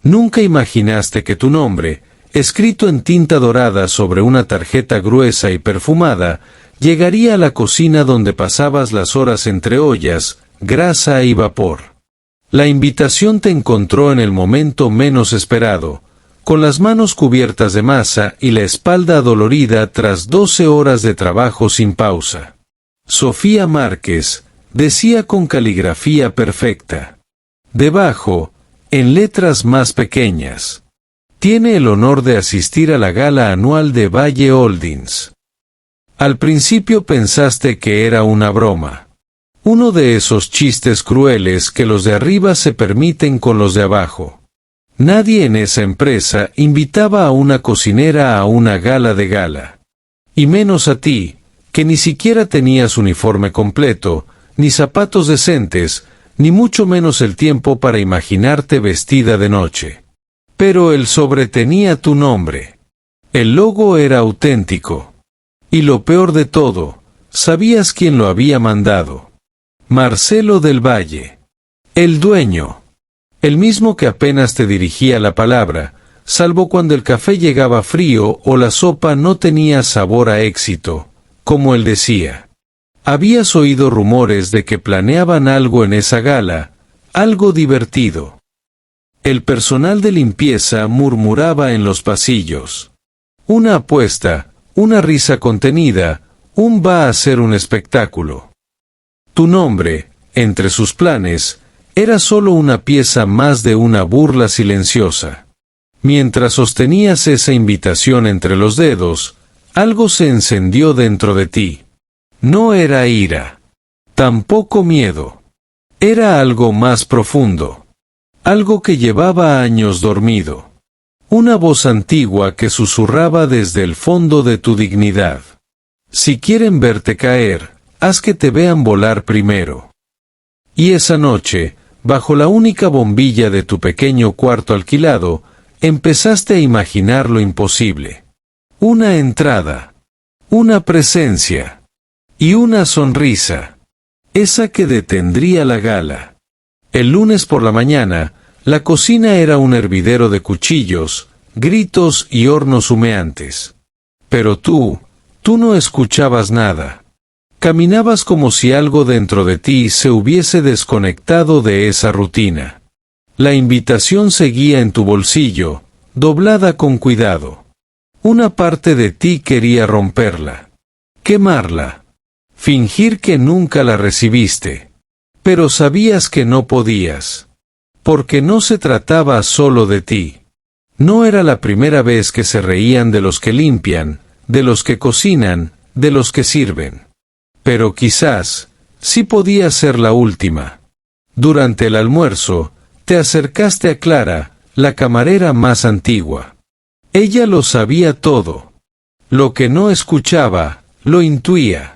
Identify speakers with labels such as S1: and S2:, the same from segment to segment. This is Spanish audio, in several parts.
S1: Nunca imaginaste que tu nombre, escrito en tinta dorada sobre una tarjeta gruesa y perfumada, llegaría a la cocina donde pasabas las horas entre ollas, grasa y vapor. La invitación te encontró en el momento menos esperado, con las manos cubiertas de masa y la espalda adolorida tras 12 horas de trabajo sin pausa. Sofía Márquez, decía con caligrafía perfecta. Debajo, en letras más pequeñas. Tiene el honor de asistir a la gala anual de Valle Holdings. Al principio pensaste que era una broma. Uno de esos chistes crueles que los de arriba se permiten con los de abajo. Nadie en esa empresa invitaba a una cocinera a una gala de gala. Y menos a ti, que ni siquiera tenías uniforme completo, ni zapatos decentes, ni mucho menos el tiempo para imaginarte vestida de noche. Pero el sobre tenía tu nombre. El logo era auténtico. Y lo peor de todo, sabías quién lo había mandado. Marcelo del Valle. El dueño. El mismo que apenas te dirigía la palabra, salvo cuando el café llegaba frío o la sopa no tenía sabor a éxito, como él decía. Habías oído rumores de que planeaban algo en esa gala, algo divertido. El personal de limpieza murmuraba en los pasillos. Una apuesta, una risa contenida, va a ser un espectáculo. Tu nombre, entre sus planes, era solo una pieza más de una burla silenciosa. Mientras sostenías esa invitación entre los dedos, algo se encendió dentro de ti. No era ira. Tampoco miedo. Era algo más profundo. Algo que llevaba años dormido. Una voz antigua que susurraba desde el fondo de tu dignidad. Si quieren verte caer, haz que te vean volar primero. Y esa noche, bajo la única bombilla de tu pequeño cuarto alquilado, empezaste a imaginar lo imposible. Una entrada. Una presencia. Y una sonrisa. Esa que detendría la gala. El lunes por la mañana, la cocina era un hervidero de cuchillos, gritos y hornos humeantes. Pero tú no escuchabas nada. Caminabas como si algo dentro de ti se hubiese desconectado de esa rutina. La invitación seguía en tu bolsillo, doblada con cuidado. Una parte de ti quería romperla. Quemarla. Fingir que nunca la recibiste. Pero sabías que no podías. Porque no se trataba solo de ti. No era la primera vez que se reían de los que limpian, de los que cocinan, de los que sirven. Pero quizás, sí podía ser la última. Durante el almuerzo, te acercaste a Clara, la camarera más antigua. Ella lo sabía todo. Lo que no escuchaba, lo intuía.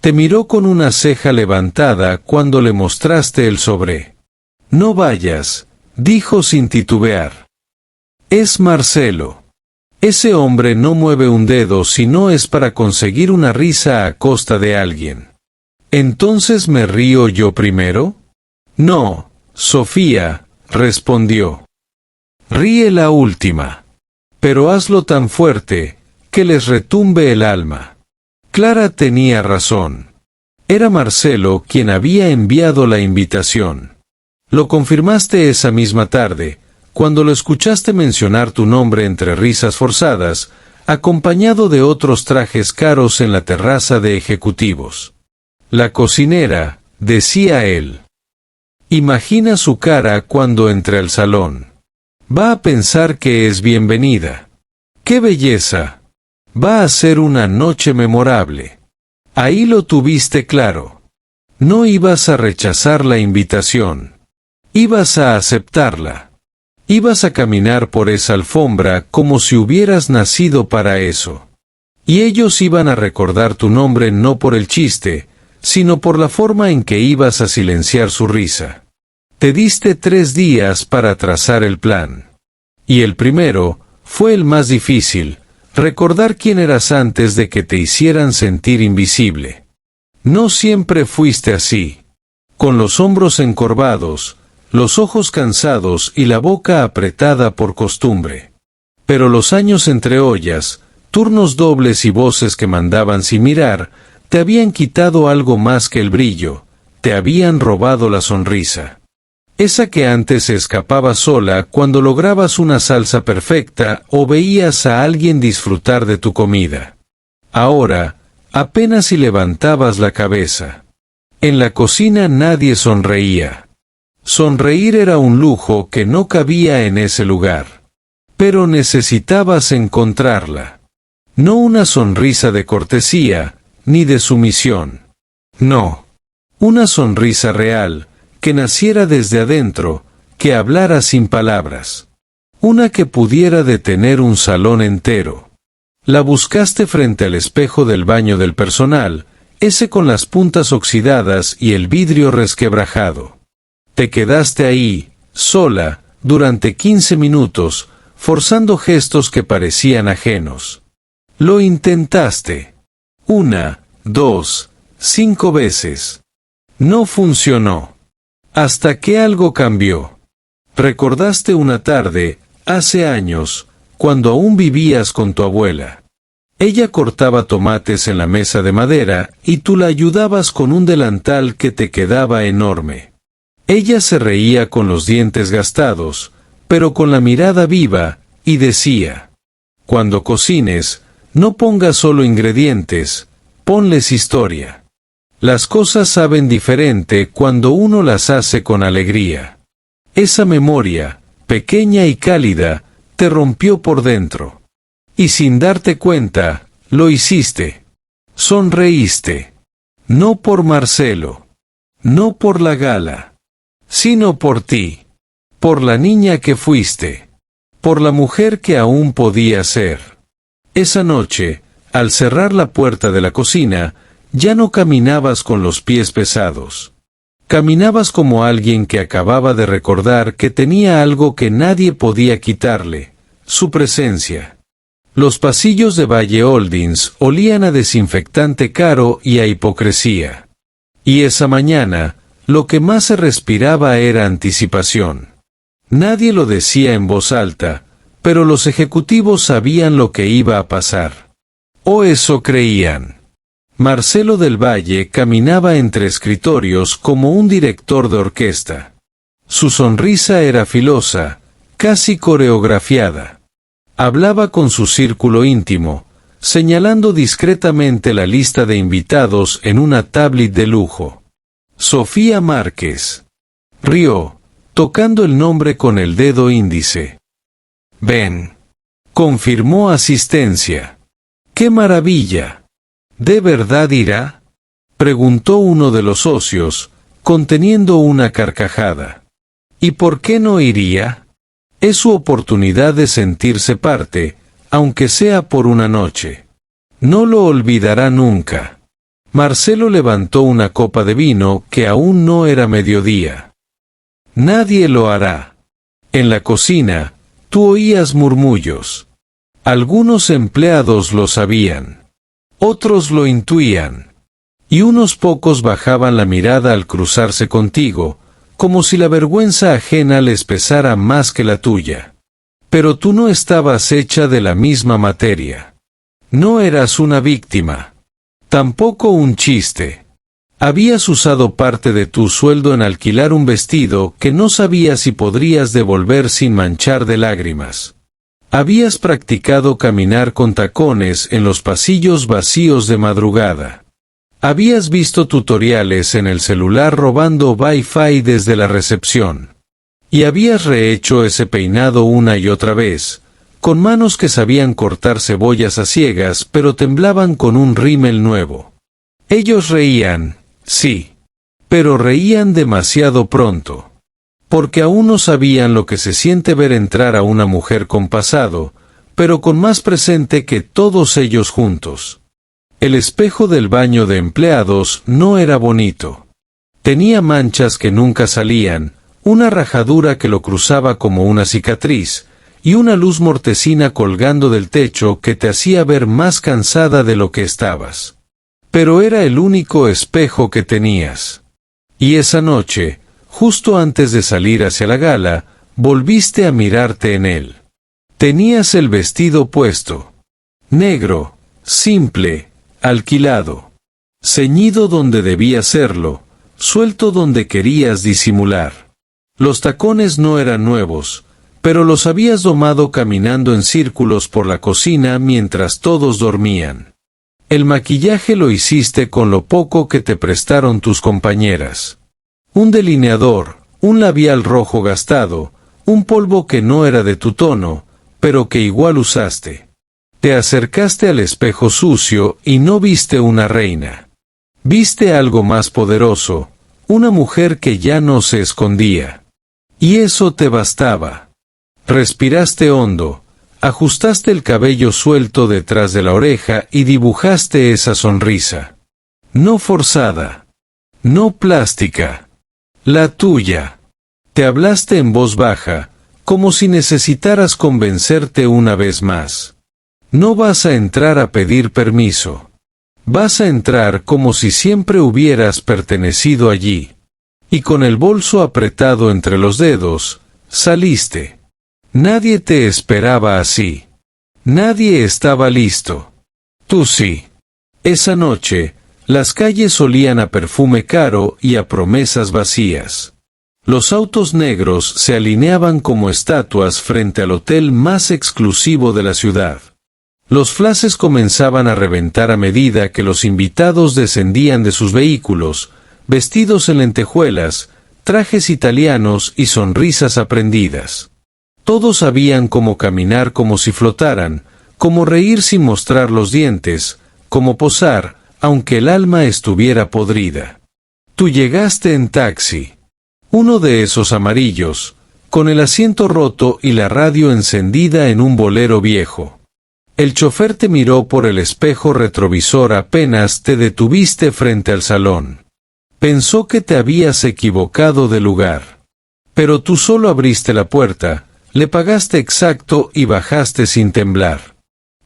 S1: Te miró con una ceja levantada cuando le mostraste el sobre. No vayas, dijo sin titubear. Es Marcelo. Ese hombre no mueve un dedo si no es para conseguir una risa a costa de alguien. ¿Entonces me río yo primero? No, Sofía, respondió. Ríe la última. Pero hazlo tan fuerte, que les retumbe el alma. Clara tenía razón. Era Marcelo quien había enviado la invitación. Lo confirmaste esa misma tarde, cuando lo escuchaste mencionar tu nombre entre risas forzadas, acompañado de otros trajes caros en la terraza de ejecutivos. La cocinera, decía él. Imagina su cara cuando entre al salón. Va a pensar que es bienvenida. ¡Qué belleza! Va a ser una noche memorable. Ahí lo tuviste claro. No ibas a rechazar la invitación. Ibas a aceptarla. Ibas a caminar por esa alfombra como si hubieras nacido para eso. Y ellos iban a recordar tu nombre no por el chiste, sino por la forma en que ibas a silenciar su risa. Te diste 3 días para trazar el plan. Y el primero, fue el más difícil, recordar quién eras antes de que te hicieran sentir invisible. No siempre fuiste así. Con los hombros encorvados, los ojos cansados y la boca apretada por costumbre. Pero los años entre ollas, turnos dobles y voces que mandaban sin mirar, te habían quitado algo más que el brillo, te habían robado la sonrisa. Esa que antes se escapaba sola cuando lograbas una salsa perfecta o veías a alguien disfrutar de tu comida. Ahora, apenas si levantabas la cabeza. En la cocina nadie sonreía. Sonreír era un lujo que no cabía en ese lugar. Pero necesitabas encontrarla. No una sonrisa de cortesía, ni de sumisión. No. Una sonrisa real, que naciera desde adentro, que hablara sin palabras. Una que pudiera detener un salón entero. La buscaste frente al espejo del baño del personal, ese con las puntas oxidadas y el vidrio resquebrajado. Te quedaste ahí, sola, durante 15 minutos, forzando gestos que parecían ajenos. Lo intentaste. 1, 2, 5 veces. No funcionó. Hasta que algo cambió. Recordaste una tarde, hace años, cuando aún vivías con tu abuela. Ella cortaba tomates en la mesa de madera y tú la ayudabas con un delantal que te quedaba enorme. Ella se reía con los dientes gastados, pero con la mirada viva, y decía: cuando cocines, no pongas solo ingredientes, ponles historia. Las cosas saben diferente cuando uno las hace con alegría. Esa memoria, pequeña y cálida, te rompió por dentro. Y sin darte cuenta, lo hiciste. Sonreíste. No por Marcelo. No por la gala. Sino por ti. Por la niña que fuiste. Por la mujer que aún podía ser. Esa noche, al cerrar la puerta de la cocina, ya no caminabas con los pies pesados. Caminabas como alguien que acababa de recordar que tenía algo que nadie podía quitarle, su presencia. Los pasillos de Valle Holdings olían a desinfectante caro y a hipocresía. Y esa mañana, lo que más se respiraba era anticipación. Nadie lo decía en voz alta, pero los ejecutivos sabían lo que iba a pasar. O eso creían. Marcelo del Valle caminaba entre escritorios como un director de orquesta. Su sonrisa era filosa, casi coreografiada. Hablaba con su círculo íntimo, señalando discretamente la lista de invitados en una tablet de lujo. Sofía Márquez. Rió, tocando el nombre con el dedo índice. Ven. Confirmó asistencia. ¡Qué maravilla! ¿De verdad irá?, preguntó uno de los socios, conteniendo una carcajada. ¿Y por qué no iría? Es su oportunidad de sentirse parte, aunque sea por una noche. No lo olvidará nunca. Marcelo levantó una copa de vino que aún no era mediodía. Nadie lo hará. En la cocina, tú oías murmullos. Algunos empleados lo sabían. Otros lo intuían. Y unos pocos bajaban la mirada al cruzarse contigo, como si la vergüenza ajena les pesara más que la tuya. Pero tú no estabas hecha de la misma materia. No eras una víctima. Tampoco un chiste. Habías usado parte de tu sueldo en alquilar un vestido que no sabías si podrías devolver sin manchar de lágrimas. Habías practicado caminar con tacones en los pasillos vacíos de madrugada. Habías visto tutoriales en el celular robando Wi-Fi desde la recepción. Y habías rehecho ese peinado una y otra vez, con manos que sabían cortar cebollas a ciegas pero temblaban con un rímel nuevo. Ellos reían, sí, pero reían demasiado pronto. Porque aún no sabían lo que se siente ver entrar a una mujer con pasado, pero con más presente que todos ellos juntos. El espejo del baño de empleados no era bonito. Tenía manchas que nunca salían, una rajadura que lo cruzaba como una cicatriz, y una luz mortecina colgando del techo que te hacía ver más cansada de lo que estabas. Pero era el único espejo que tenías. Y esa noche, justo antes de salir hacia la gala, volviste a mirarte en él. Tenías el vestido puesto. Negro, simple, alquilado. Ceñido donde debía serlo, suelto donde querías disimular. Los tacones no eran nuevos, pero los habías domado caminando en círculos por la cocina mientras todos dormían. El maquillaje lo hiciste con lo poco que te prestaron tus compañeras. Un delineador, un labial rojo gastado, un polvo que no era de tu tono, pero que igual usaste. Te acercaste al espejo sucio y no viste una reina. Viste algo más poderoso, una mujer que ya no se escondía. Y eso te bastaba. Respiraste hondo, ajustaste el cabello suelto detrás de la oreja y dibujaste esa sonrisa. No forzada. No plástica. La tuya. Te hablaste en voz baja, como si necesitaras convencerte una vez más. No vas a entrar a pedir permiso. Vas a entrar como si siempre hubieras pertenecido allí. Y con el bolso apretado entre los dedos, saliste. Nadie te esperaba así. Nadie estaba listo. Tú sí. Esa noche, las calles olían a perfume caro y a promesas vacías. Los autos negros se alineaban como estatuas frente al hotel más exclusivo de la ciudad. Los flashes comenzaban a reventar a medida que los invitados descendían de sus vehículos, vestidos en lentejuelas, trajes italianos y sonrisas aprendidas. Todos sabían cómo caminar como si flotaran, cómo reír sin mostrar los dientes, cómo posar, aunque el alma estuviera podrida. Tú llegaste en taxi. Uno de esos amarillos, con el asiento roto y la radio encendida en un bolero viejo. El chofer te miró por el espejo retrovisor apenas te detuviste frente al salón. Pensó que te habías equivocado de lugar. Pero tú solo abriste la puerta, le pagaste exacto y bajaste sin temblar.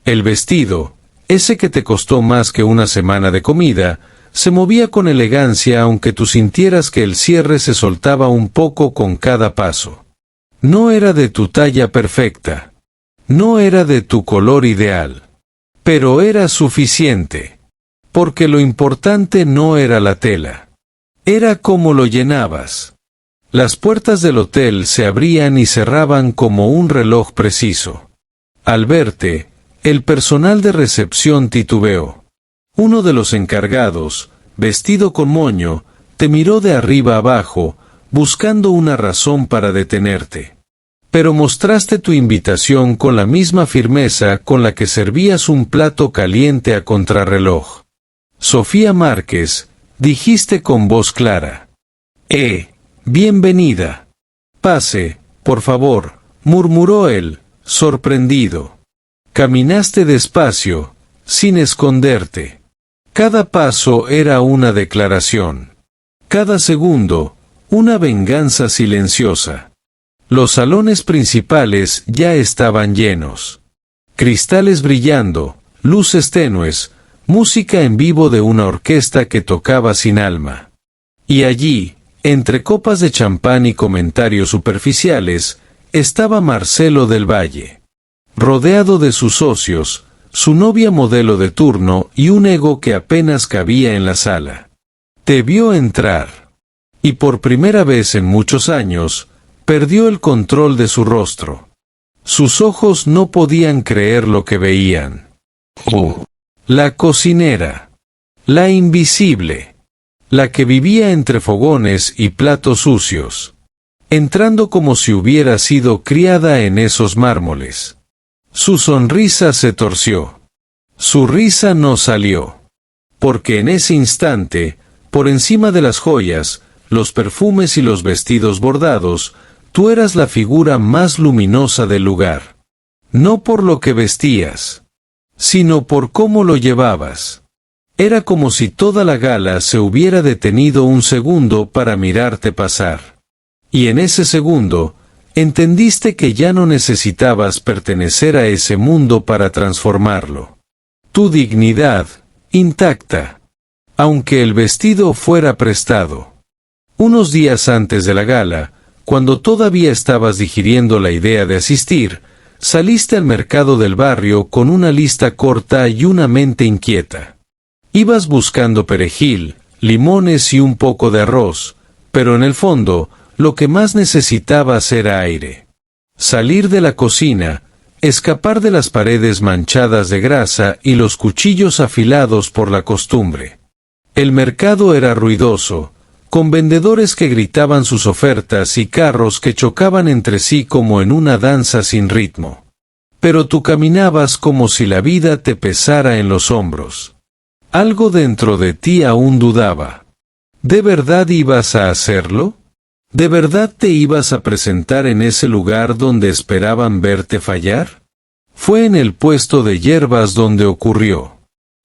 S1: El vestido, ese que te costó más que una semana de comida, se movía con elegancia aunque tú sintieras que el cierre se soltaba un poco con cada paso. No era de tu talla perfecta. No era de tu color ideal. Pero era suficiente. Porque lo importante no era la tela. Era cómo lo llenabas. Las puertas del hotel se abrían y cerraban como un reloj preciso. Al verte, el personal de recepción titubeó. Uno de los encargados, vestido con moño, te miró de arriba abajo, buscando una razón para detenerte. Pero mostraste tu invitación con la misma firmeza con la que servías un plato caliente a contrarreloj. Sofía Márquez, dijiste con voz clara. Bienvenida. Pase, por favor, murmuró él, sorprendido. Caminaste despacio, sin esconderte. Cada paso era una declaración. Cada segundo, una venganza silenciosa. Los salones principales ya estaban llenos. Cristales brillando, luces tenues, música en vivo de una orquesta que tocaba sin alma. Y allí, entre copas de champán y comentarios superficiales, estaba Marcelo del Valle. Rodeado de sus socios, su novia modelo de turno y un ego que apenas cabía en la sala. Te vio entrar. Y por primera vez en muchos años, perdió el control de su rostro. Sus ojos no podían creer lo que veían. La cocinera. La invisible. La que vivía entre fogones y platos sucios. Entrando como si hubiera sido criada en esos mármoles. Su sonrisa se torció. Su risa no salió. Porque en ese instante, por encima de las joyas, los perfumes y los vestidos bordados, tú eras la figura más luminosa del lugar. No por lo que vestías, sino por cómo lo llevabas. Era como si toda la gala se hubiera detenido un segundo para mirarte pasar. Y en ese segundo, entendiste que ya no necesitabas pertenecer a ese mundo para transformarlo. Tu dignidad, intacta. Aunque el vestido fuera prestado. Unos días antes de la gala, cuando todavía estabas digiriendo la idea de asistir, saliste al mercado del barrio con una lista corta y una mente inquieta. Ibas buscando perejil, limones y un poco de arroz, pero en el fondo, lo que más necesitabas era aire. Salir de la cocina, escapar de las paredes manchadas de grasa y los cuchillos afilados por la costumbre. El mercado era ruidoso, con vendedores que gritaban sus ofertas y carros que chocaban entre sí como en una danza sin ritmo. Pero tú caminabas como si la vida te pesara en los hombros. Algo dentro de ti aún dudaba. ¿De verdad ibas a hacerlo? ¿De verdad te ibas a presentar en ese lugar donde esperaban verte fallar? Fue en el puesto de hierbas donde ocurrió.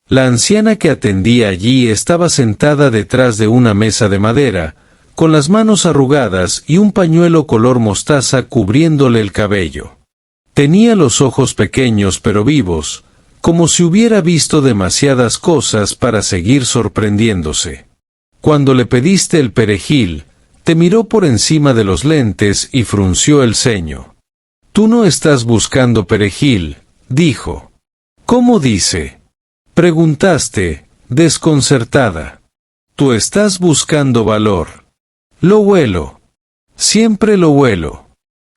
S1: La anciana que atendía allí estaba sentada detrás de una mesa de madera, con las manos arrugadas y un pañuelo color mostaza cubriéndole el cabello. Tenía los ojos pequeños pero vivos, como si hubiera visto demasiadas cosas para seguir sorprendiéndose. Cuando le pediste el perejil, te miró por encima de los lentes y frunció el ceño. «Tú no estás buscando perejil», dijo. «¿Cómo dice?», preguntaste, desconcertada. «Tú estás buscando valor». «Lo huelo. Siempre lo huelo».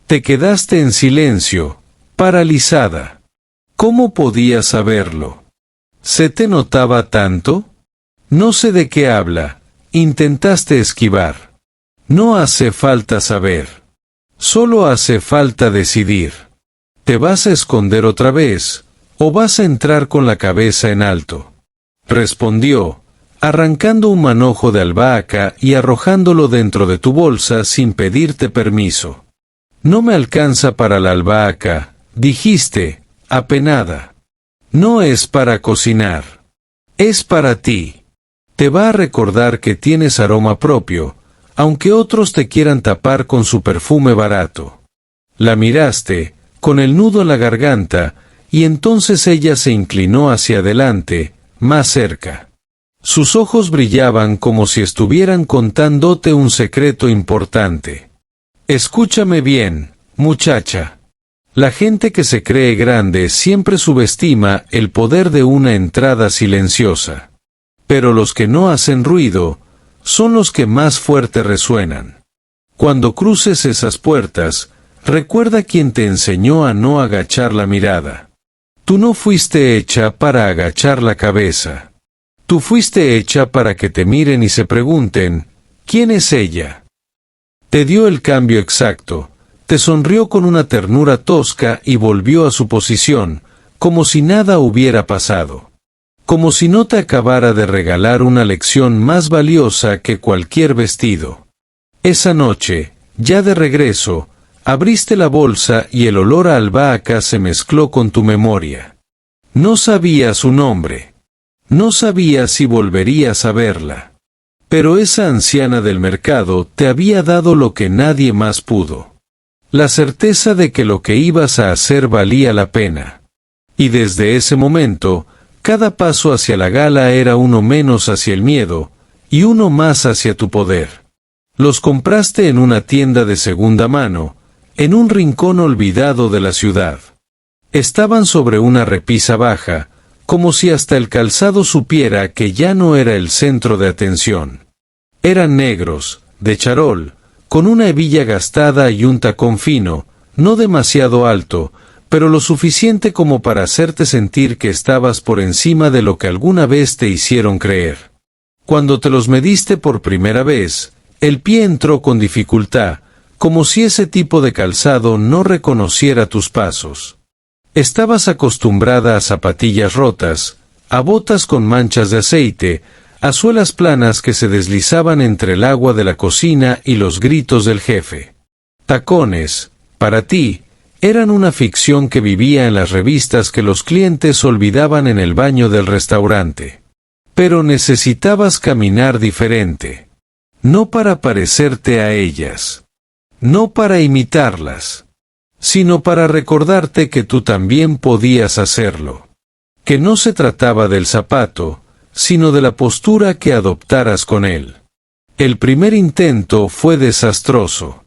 S1: Te quedaste en silencio, paralizada. ¿Cómo podías saberlo? ¿Se te notaba tanto? No sé de qué habla, intentaste esquivar. No hace falta saber. Solo hace falta decidir. ¿Te vas a esconder otra vez, o vas a entrar con la cabeza en alto? Respondió, arrancando un manojo de albahaca y arrojándolo dentro de tu bolsa sin pedirte permiso. No me alcanza para la albahaca, dijiste, apenada. No es para cocinar. Es para ti. Te va a recordar que tienes aroma propio, aunque otros te quieran tapar con su perfume barato. La miraste, con el nudo en la garganta, y entonces ella se inclinó hacia adelante, más cerca. Sus ojos brillaban como si estuvieran contándote un secreto importante. Escúchame bien, muchacha. La gente que se cree grande siempre subestima el poder de una entrada silenciosa. Pero los que no hacen ruido, son los que más fuerte resuenan. Cuando cruces esas puertas, recuerda quién te enseñó a no agachar la mirada. Tú no fuiste hecha para agachar la cabeza. Tú fuiste hecha para que te miren y se pregunten, ¿quién es ella? Te dio el cambio exacto, te sonrió con una ternura tosca y volvió a su posición, como si nada hubiera pasado. Como si no te acabara de regalar una lección más valiosa que cualquier vestido. Esa noche, ya de regreso, abriste la bolsa y el olor a albahaca se mezcló con tu memoria. No sabías su nombre. No sabías si volverías a verla. Pero esa anciana del mercado te había dado lo que nadie más pudo. La certeza de que lo que ibas a hacer valía la pena. Y desde ese momento, cada paso hacia la gala era uno menos hacia el miedo, y uno más hacia tu poder. Los compraste en una tienda de segunda mano, en un rincón olvidado de la ciudad. Estaban sobre una repisa baja, como si hasta el calzado supiera que ya no era el centro de atención. Eran negros, de charol, con una hebilla gastada y un tacón fino, no demasiado alto, pero lo suficiente como para hacerte sentir que estabas por encima de lo que alguna vez te hicieron creer. Cuando te los mediste por primera vez, el pie entró con dificultad, como si ese tipo de calzado no reconociera tus pasos. Estabas acostumbrada a zapatillas rotas, a botas con manchas de aceite, a suelas planas que se deslizaban entre el agua de la cocina y los gritos del jefe. Tacones, para ti, eran una ficción que vivía en las revistas que los clientes olvidaban en el baño del restaurante. Pero necesitabas caminar diferente. No para parecerte a ellas. No para imitarlas. Sino para recordarte que tú también podías hacerlo. Que no se trataba del zapato, sino de la postura que adoptaras con él. El primer intento fue desastroso.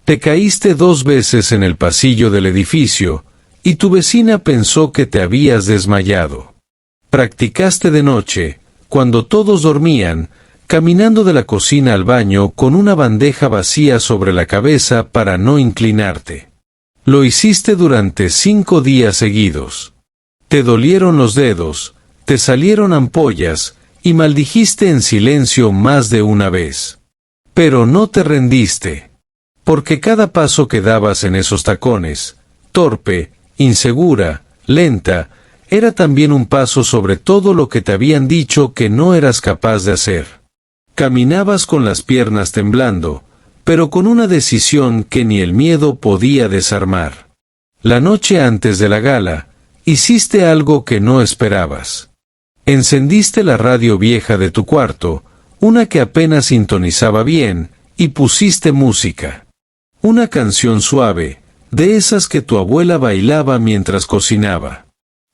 S1: Te caíste 2 veces en el pasillo del edificio, y tu vecina pensó que te habías desmayado. Practicaste de noche, cuando todos dormían, caminando de la cocina al baño con una bandeja vacía sobre la cabeza para no inclinarte. Lo hiciste durante 5 días seguidos. Te dolieron los dedos, te salieron ampollas, y maldijiste en silencio más de una vez. Pero no te rendiste. Porque cada paso que dabas en esos tacones, torpe, insegura, lenta, era también un paso sobre todo lo que te habían dicho que no eras capaz de hacer. Caminabas con las piernas temblando, pero con una decisión que ni el miedo podía desarmar. La noche antes de la gala, hiciste algo que no esperabas. Encendiste la radio vieja de tu cuarto, una que apenas sintonizaba bien, y pusiste música. Una canción suave, de esas que tu abuela bailaba mientras cocinaba.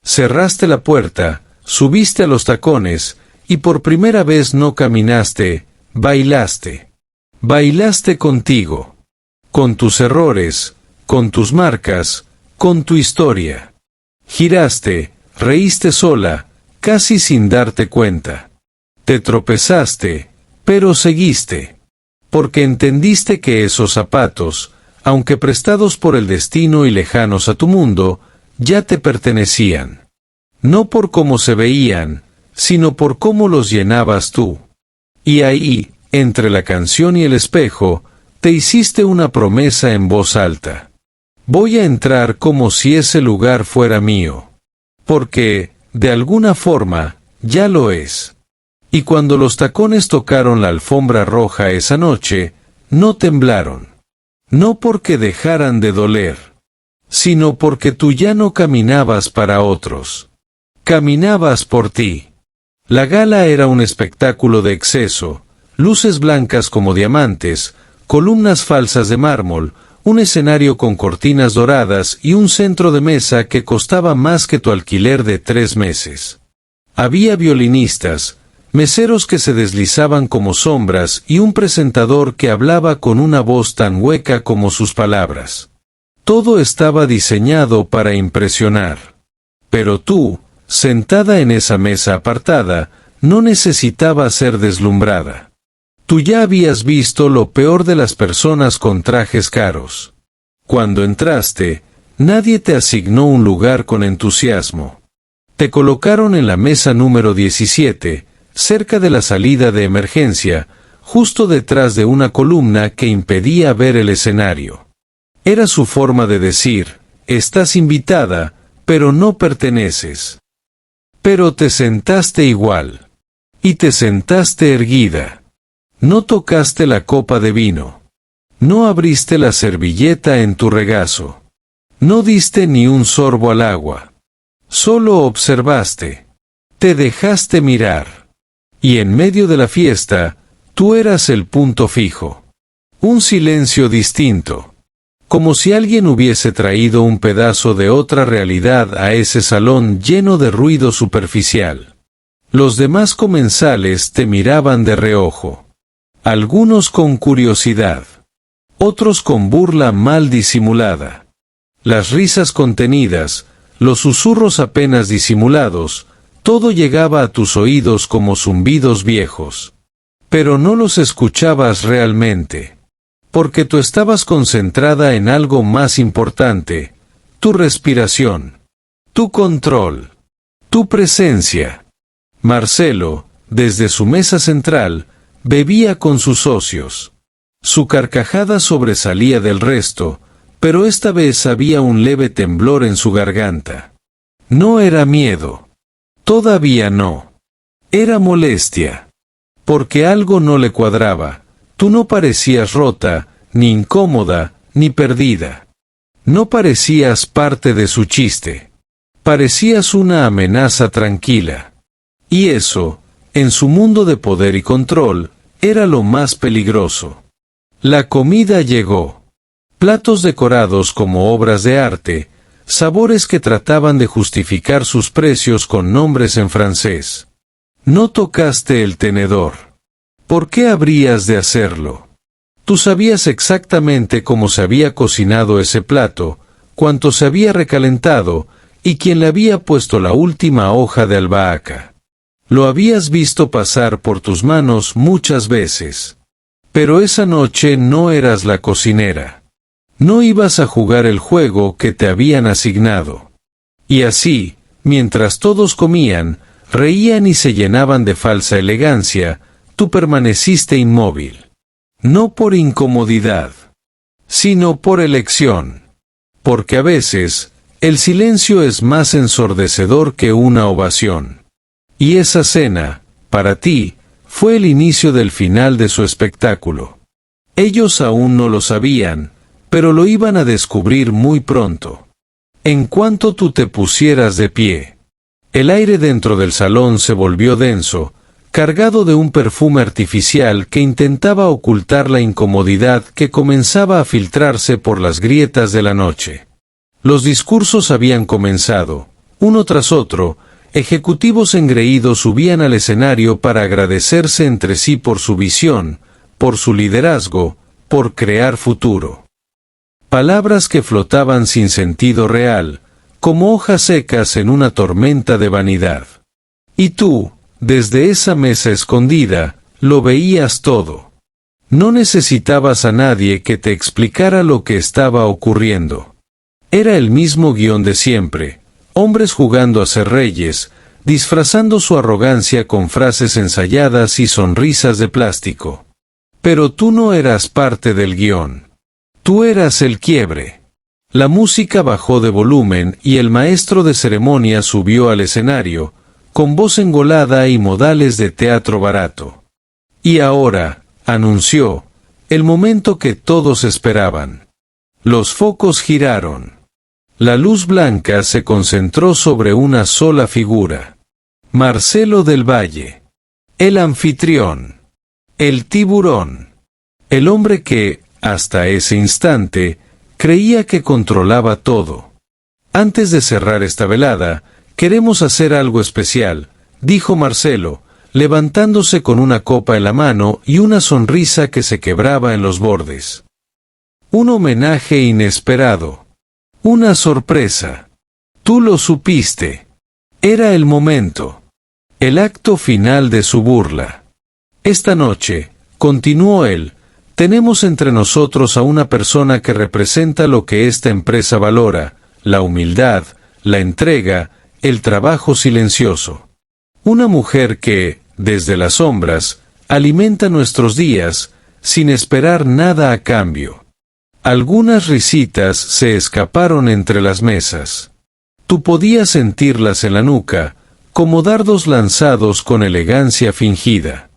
S1: Cerraste la puerta, subiste a los tacones, y por primera vez no caminaste, bailaste. Bailaste contigo. Con tus errores, con tus marcas, con tu historia. Giraste, reíste sola, casi sin darte cuenta. Te tropezaste, pero seguiste. Porque entendiste que esos zapatos, aunque prestados por el destino y lejanos a tu mundo, ya te pertenecían. No por cómo se veían, sino por cómo los llenabas tú. Y ahí, entre la canción y el espejo, te hiciste una promesa en voz alta. Voy a entrar como si ese lugar fuera mío. Porque, de alguna forma, ya lo es. Y cuando los tacones tocaron la alfombra roja esa noche, no temblaron. No porque dejaran de doler, sino porque tú ya no caminabas para otros. Caminabas por ti. La gala era un espectáculo de exceso, luces blancas como diamantes, columnas falsas de mármol, un escenario con cortinas doradas y un centro de mesa que costaba más que tu alquiler de 3 meses. Había violinistas, meseros que se deslizaban como sombras y un presentador que hablaba con una voz tan hueca como sus palabras. Todo estaba diseñado para impresionar. Pero tú, sentada en esa mesa apartada, no necesitaba ser deslumbrada. Tú ya habías visto lo peor de las personas con trajes caros. Cuando entraste, nadie te asignó un lugar con entusiasmo. Te colocaron en la mesa número 17, cerca de la salida de emergencia, justo detrás de una columna que impedía ver el escenario. Era su forma de decir, estás invitada, pero no perteneces. Pero te sentaste igual. Y te sentaste erguida. No tocaste la copa de vino. No abriste la servilleta en tu regazo. No diste ni un sorbo al agua. Solo observaste. Te dejaste mirar. Y en medio de la fiesta, tú eras el punto fijo. Un silencio distinto. Como si alguien hubiese traído un pedazo de otra realidad a ese salón lleno de ruido superficial. Los demás comensales te miraban de reojo. Algunos con curiosidad. Otros con burla mal disimulada. Las risas contenidas, los susurros apenas disimulados, todo llegaba a tus oídos como zumbidos viejos. Pero no los escuchabas realmente. Porque tú estabas concentrada en algo más importante, tu respiración, tu control, tu presencia. Marcelo, desde su mesa central, bebía con sus socios. Su carcajada sobresalía del resto, pero esta vez había un leve temblor en su garganta. No era miedo. Todavía no. Era molestia. Porque algo no le cuadraba. Tú no parecías rota, ni incómoda, ni perdida. No parecías parte de su chiste. Parecías una amenaza tranquila. Y eso, en su mundo de poder y control, era lo más peligroso. La comida llegó. Platos decorados como obras de arte, sabores que trataban de justificar sus precios con nombres en francés. No tocaste el tenedor. ¿Por qué habrías de hacerlo? Tú sabías exactamente cómo se había cocinado ese plato, cuánto se había recalentado, y quién le había puesto la última hoja de albahaca. Lo habías visto pasar por tus manos muchas veces. Pero esa noche no eras la cocinera. No ibas a jugar el juego que te habían asignado. Y así, mientras todos comían, reían y se llenaban de falsa elegancia, tú permaneciste inmóvil. No por incomodidad, sino por elección. Porque a veces, el silencio es más ensordecedor que una ovación. Y esa cena, para ti, fue el inicio del final de su espectáculo. Ellos aún no lo sabían, pero lo iban a descubrir muy pronto. En cuanto tú te pusieras de pie, el aire dentro del salón se volvió denso, cargado de un perfume artificial que intentaba ocultar la incomodidad que comenzaba a filtrarse por las grietas de la noche. Los discursos habían comenzado, uno tras otro. Ejecutivos engreídos subían al escenario para agradecerse entre sí por su visión, por su liderazgo, por crear futuro. Palabras que flotaban sin sentido real, como hojas secas en una tormenta de vanidad. Y tú, desde esa mesa escondida, lo veías todo. No necesitabas a nadie que te explicara lo que estaba ocurriendo. Era el mismo guión de siempre. Hombres jugando a ser reyes, disfrazando su arrogancia con frases ensayadas y sonrisas de plástico. Pero tú no eras parte del guión. Tú eras el quiebre. La música bajó de volumen y el maestro de ceremonia subió al escenario, con voz engolada y modales de teatro barato. Y ahora, anunció, el momento que todos esperaban. Los focos giraron. La luz blanca se concentró sobre una sola figura. Marcelo del Valle. El anfitrión. El tiburón. El hombre que, hasta ese instante, creía que controlaba todo. Antes de cerrar esta velada, queremos hacer algo especial, dijo Marcelo, levantándose con una copa en la mano y una sonrisa que se quebraba en los bordes. Un homenaje inesperado. Una sorpresa. Tú lo supiste. Era el momento. El acto final de su burla. Esta noche, continuó él, tenemos entre nosotros a una persona que representa lo que esta empresa valora, la humildad, la entrega, el trabajo silencioso. Una mujer que, desde las sombras, alimenta nuestros días, sin esperar nada a cambio. Algunas risitas se escaparon entre las mesas. Tú podías sentirlas en la nuca, como dardos lanzados con elegancia fingida.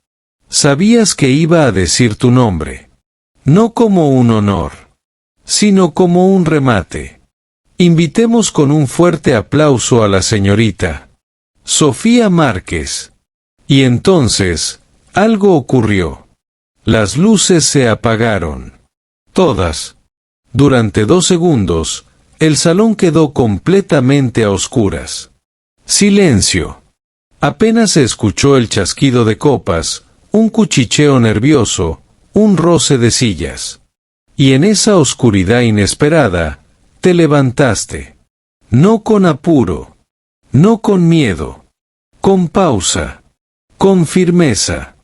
S1: Sabías que iba a decir tu nombre. No como un honor, sino como un remate. Invitemos con un fuerte aplauso a la señorita Sofía Márquez. Y entonces, algo ocurrió. Las luces se apagaron. Todas. Durante 2 segundos, el salón quedó completamente a oscuras. Silencio. Apenas se escuchó el chasquido de copas, un cuchicheo nervioso, un roce de sillas. Y en esa oscuridad inesperada, te levantaste. No con apuro. No con miedo. Con pausa. Con firmeza.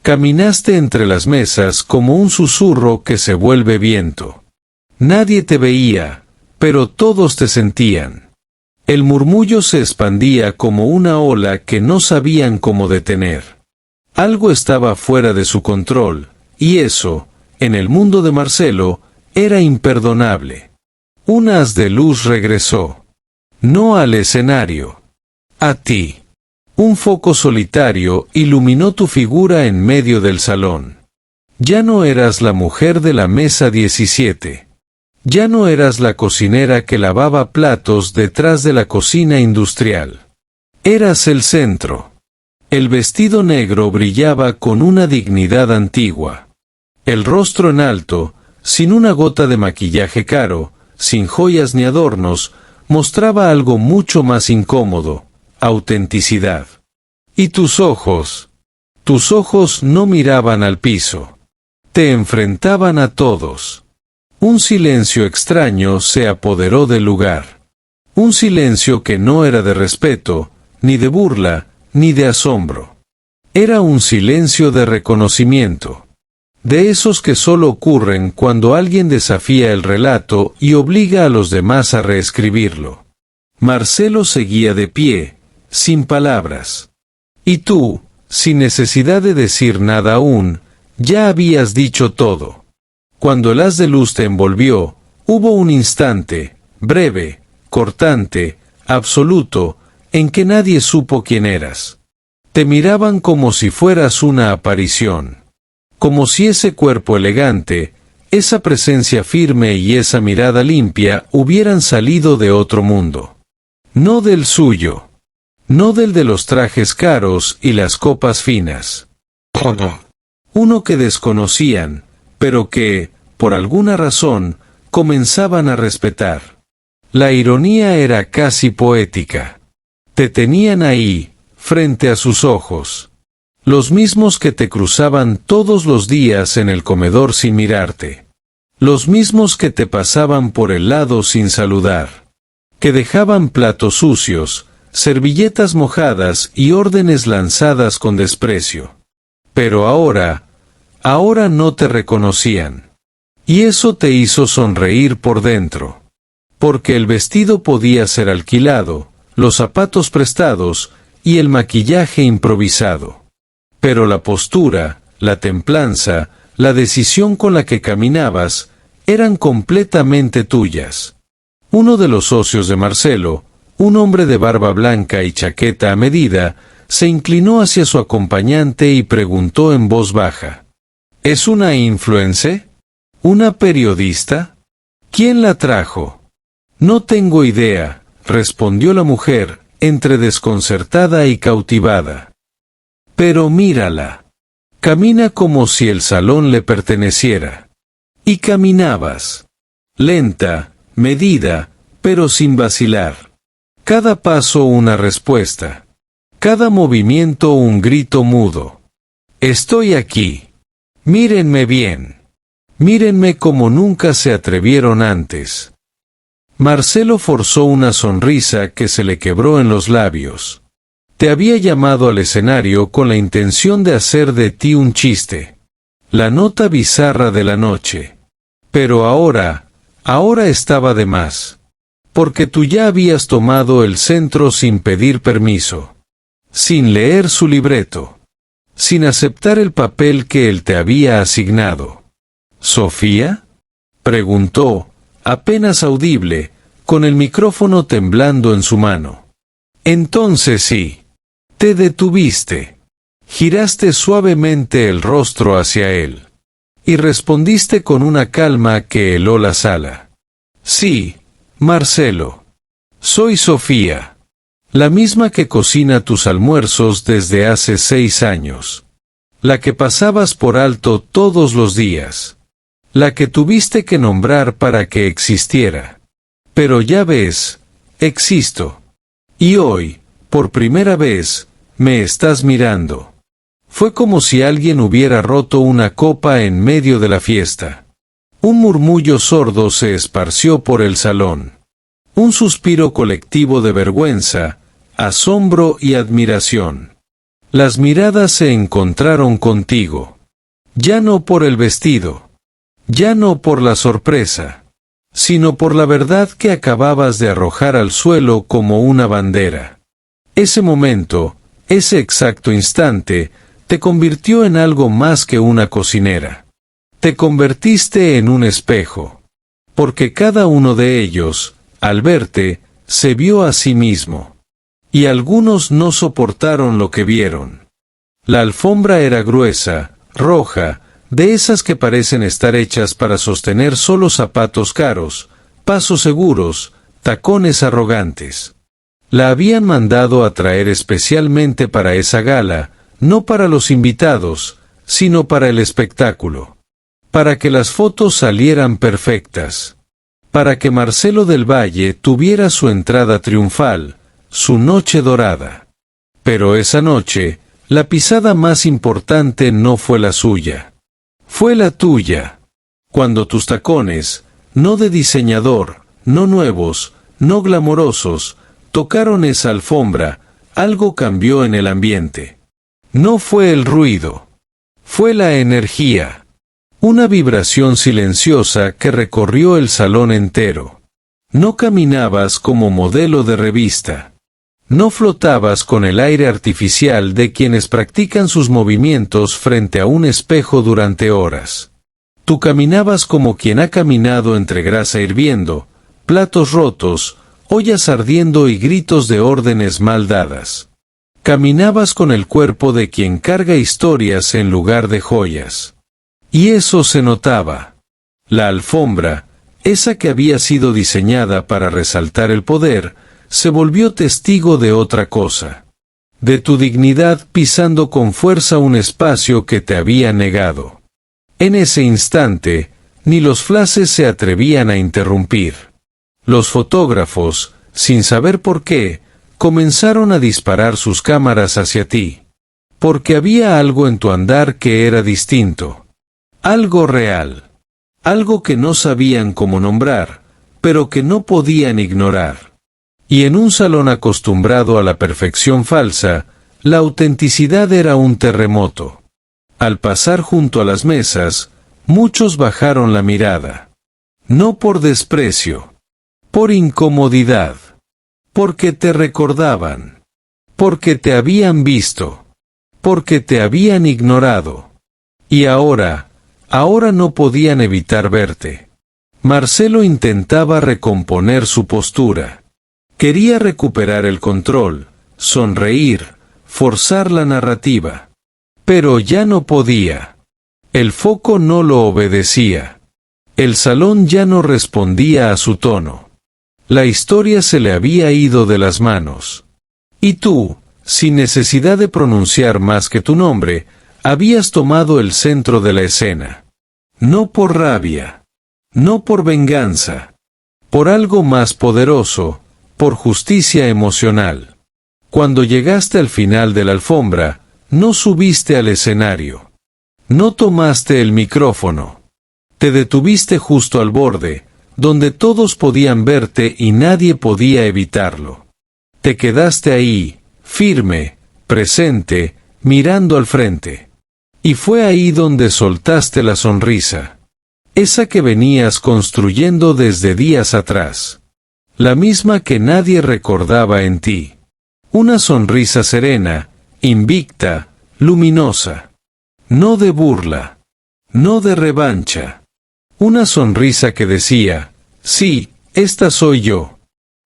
S1: Caminaste entre las mesas como un susurro que se vuelve viento. Nadie te veía, pero todos te sentían. El murmullo se expandía como una ola que no sabían cómo detener. Algo estaba fuera de su control, y eso, en el mundo de Marcelo, era imperdonable. Un haz de luz regresó. No al escenario. A ti. Un foco solitario iluminó tu figura en medio del salón. Ya no eras la mujer de la mesa 17. Ya no eras la cocinera que lavaba platos detrás de la cocina industrial. Eras el centro. El vestido negro brillaba con una dignidad antigua. El rostro en alto, sin una gota de maquillaje caro, sin joyas ni adornos, mostraba algo mucho más incómodo: autenticidad. Y tus ojos, Tus ojos no miraban al piso. Te enfrentaban a todos. Un silencio extraño se apoderó del lugar. Un silencio que no era de respeto, ni de burla, ni de asombro. Era un silencio de reconocimiento. De esos que solo ocurren cuando alguien desafía el relato y obliga a los demás a reescribirlo. Marcelo seguía de pie, sin palabras. Y tú, sin necesidad de decir nada aún, ya habías dicho todo. Cuando el haz de luz te envolvió, hubo un instante, breve, cortante, absoluto, en que nadie supo quién eras. Te miraban como si fueras una aparición. Como si ese cuerpo elegante, esa presencia firme y esa mirada limpia hubieran salido de otro mundo. No del suyo. No del de los trajes caros y las copas finas. Uno que desconocían, pero que, por alguna razón, comenzaban a respetar. La ironía era casi poética. Te tenían ahí, frente a sus ojos. Los mismos que te cruzaban todos los días en el comedor sin mirarte. Los mismos que te pasaban por el lado sin saludar. Que dejaban platos sucios, servilletas mojadas y órdenes lanzadas con desprecio. Pero ahora no te reconocían. Y eso te hizo sonreír por dentro. Porque el vestido podía ser alquilado, los zapatos prestados y el maquillaje improvisado. Pero la postura, la templanza, la decisión con la que caminabas, eran completamente tuyas. Uno de los socios de Marcelo, un hombre de barba blanca y chaqueta a medida, se inclinó hacia su acompañante y preguntó en voz baja. ¿Es una influencer? ¿Una periodista? ¿Quién la trajo? No tengo idea, respondió la mujer, entre desconcertada y cautivada. Pero mírala. Camina como si el salón le perteneciera. Y caminabas. Lenta, medida, pero sin vacilar. Cada paso una respuesta. Cada movimiento un grito mudo. Estoy aquí. Mírenme bien. Mírenme como nunca se atrevieron antes. Marcelo forzó una sonrisa que se le quebró en los labios. Te había llamado al escenario con la intención de hacer de ti un chiste. La nota bizarra de la noche. Pero ahora estaba de más. Porque tú ya habías tomado el centro sin pedir permiso. Sin leer su libreto. Sin aceptar el papel que él te había asignado. ¿Sofía? Preguntó, apenas audible, con el micrófono temblando en su mano. Entonces sí. Te detuviste. Giraste suavemente el rostro hacia él. Y respondiste con una calma que heló la sala. Sí, Marcelo. Soy Sofía. La misma que cocina tus almuerzos desde hace 6 años. La que pasabas por alto todos los días. La que tuviste que nombrar para que existiera. Pero ya ves, existo. Y hoy, por primera vez, me estás mirando. Fue como si alguien hubiera roto una copa en medio de la fiesta. Un murmullo sordo se esparció por el salón. Un suspiro colectivo de vergüenza, asombro y admiración. Las miradas se encontraron contigo. Ya no por el vestido. Ya no por la sorpresa. Sino por la verdad que acababas de arrojar al suelo como una bandera. Ese momento, ese exacto instante, te convirtió en algo más que una cocinera. Te convertiste en un espejo. Porque cada uno de ellos, al verte, se vio a sí mismo. Y algunos no soportaron lo que vieron. La alfombra era gruesa, roja, de esas que parecen estar hechas para sostener solo zapatos caros, pasos seguros, tacones arrogantes. La habían mandado a traer especialmente para esa gala, no para los invitados, sino para el espectáculo. Para que las fotos salieran perfectas. Para que Marcelo del Valle tuviera su entrada triunfal, su noche dorada. Pero esa noche, La pisada más importante no fue la suya. Fue la tuya. Cuando tus tacones, no de diseñador, no nuevos, no glamorosos, tocaron esa alfombra, algo cambió en el ambiente. No fue el ruido. Fue la energía. Una vibración silenciosa que recorrió el salón entero. No caminabas como modelo de revista. No flotabas con el aire artificial de quienes practican sus movimientos frente a un espejo durante horas. Tú caminabas como quien ha caminado entre grasa hirviendo, platos rotos, ollas ardiendo y gritos de órdenes mal dadas. Caminabas con el cuerpo de quien carga historias en lugar de joyas. Y eso se notaba. La alfombra, esa que había sido diseñada para resaltar el poder, se volvió testigo de otra cosa. De tu dignidad pisando con fuerza un espacio que te había negado. En ese instante, ni los flashes se atrevían a interrumpir. Los fotógrafos, sin saber por qué, comenzaron a disparar sus cámaras hacia ti. Porque había algo en tu andar que era distinto. Algo real. Algo que no sabían cómo nombrar, pero que no podían ignorar. Y en un salón acostumbrado a la perfección falsa, la autenticidad era un terremoto. Al pasar junto a las mesas, muchos bajaron la mirada. No por desprecio. Por incomodidad. Porque te recordaban. Porque te habían visto. Porque te habían ignorado. Y ahora no podían evitar verte. Marcelo intentaba recomponer su postura. Quería recuperar el control, sonreír, forzar la narrativa. Pero ya no podía. El foco no lo obedecía. El salón ya no respondía a su tono. La historia se le había ido de las manos. Y tú, sin necesidad de pronunciar más que tu nombre, habías tomado el centro de la escena. No por rabia. No por venganza. Por algo más poderoso, por justicia emocional. Cuando llegaste al final de la alfombra, no subiste al escenario. No tomaste el micrófono. Te detuviste justo al borde, donde todos podían verte y nadie podía evitarlo. Te quedaste ahí, firme, presente, mirando al frente. Y fue ahí donde soltaste la sonrisa. Esa que venías construyendo desde días atrás. La misma que nadie recordaba en ti. Una sonrisa serena, invicta, luminosa. No de burla. No de revancha. Una sonrisa que decía, sí, esta soy yo.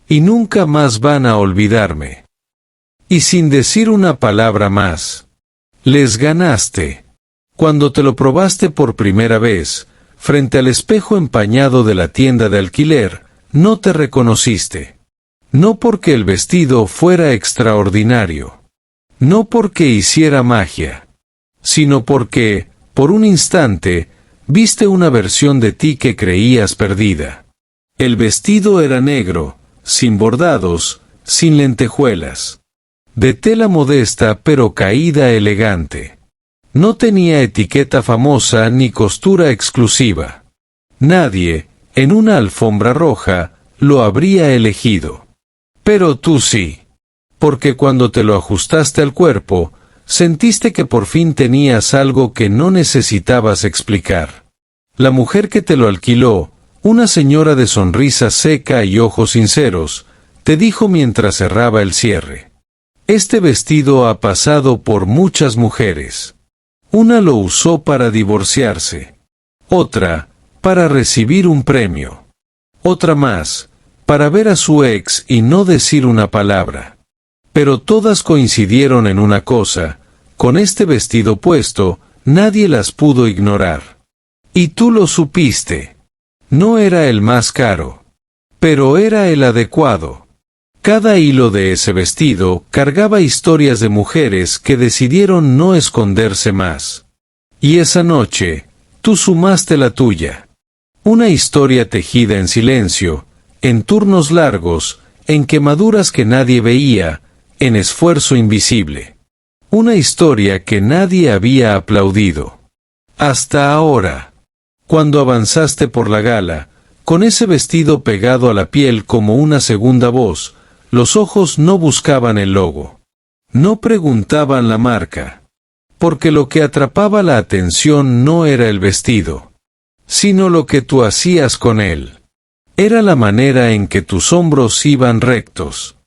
S1: Y nunca más van a olvidarme. Y sin decir una palabra más. Les ganaste. Cuando te lo probaste por primera vez, frente al espejo empañado de la tienda de alquiler, no te reconociste. No porque el vestido fuera extraordinario. No porque hiciera magia. Sino porque, por un instante, viste una versión de ti que creías perdida. El vestido era negro, sin bordados, sin lentejuelas. De tela modesta pero caída elegante. No tenía etiqueta famosa ni costura exclusiva. Nadie, en una alfombra roja, lo habría elegido. Pero tú sí. Porque cuando te lo ajustaste al cuerpo, sentiste que por fin tenías algo que no necesitabas explicar. La mujer que te lo alquiló, una señora de sonrisa seca y ojos sinceros, te dijo mientras cerraba el cierre. Este vestido ha pasado por muchas mujeres. Una lo usó para divorciarse. Otra, para recibir un premio. Otra más, para ver a su ex y no decir una palabra. Pero todas coincidieron en una cosa, con este vestido puesto, nadie las pudo ignorar. Y tú lo supiste. No era el más caro. Pero era el adecuado. Cada hilo de ese vestido cargaba historias de mujeres que decidieron no esconderse más. Y esa noche, tú sumaste la tuya. Una historia tejida en silencio, en turnos largos, en quemaduras que nadie veía, en esfuerzo invisible. Una historia que nadie había aplaudido. Hasta ahora. Cuando avanzaste por la gala, con ese vestido pegado a la piel como una segunda voz, los ojos no buscaban el logo. No preguntaban la marca. Porque lo que atrapaba la atención no era el vestido, sino lo que tú hacías con él. Era la manera en que tus hombros iban rectos.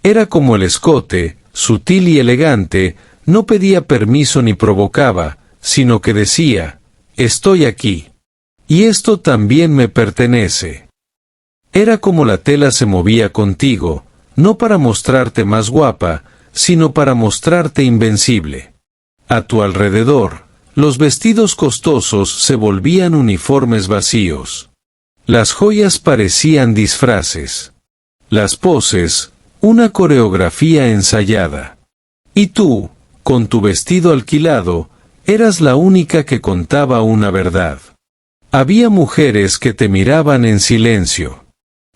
S1: Era como el escote, sutil y elegante, no pedía permiso ni provocaba, sino que decía, estoy aquí. Y esto también me pertenece. Era como la tela se movía contigo, no para mostrarte más guapa, sino para mostrarte invencible. A tu alrededor, los vestidos costosos se volvían uniformes vacíos. Las joyas parecían disfraces. Las poses, una coreografía ensayada. Y tú, con tu vestido alquilado, eras la única que contaba una verdad. Había mujeres que te miraban en silencio.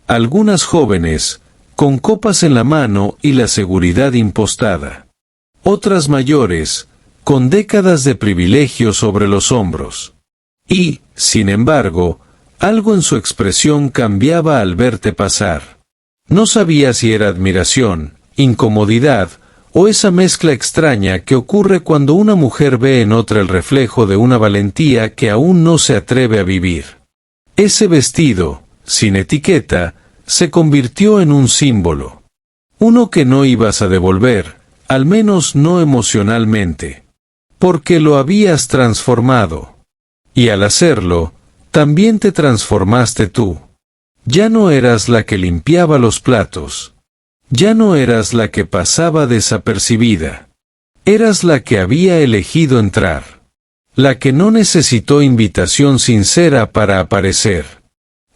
S1: Algunas jóvenes, con copas en la mano y la seguridad impostada. Otras mayores, con décadas de privilegio sobre los hombros. Y, sin embargo, algo en su expresión cambiaba al verte pasar. No sabía si era admiración, incomodidad, o esa mezcla extraña que ocurre cuando una mujer ve en otra el reflejo de una valentía que aún no se atreve a vivir. Ese vestido, sin etiqueta, se convirtió en un símbolo. Uno que no ibas a devolver, al menos no emocionalmente. Porque lo habías transformado. Y al hacerlo, también te transformaste tú. Ya no eras la que limpiaba los platos. Ya no eras la que pasaba desapercibida. Eras la que había elegido entrar. La que no necesitó invitación sincera para aparecer.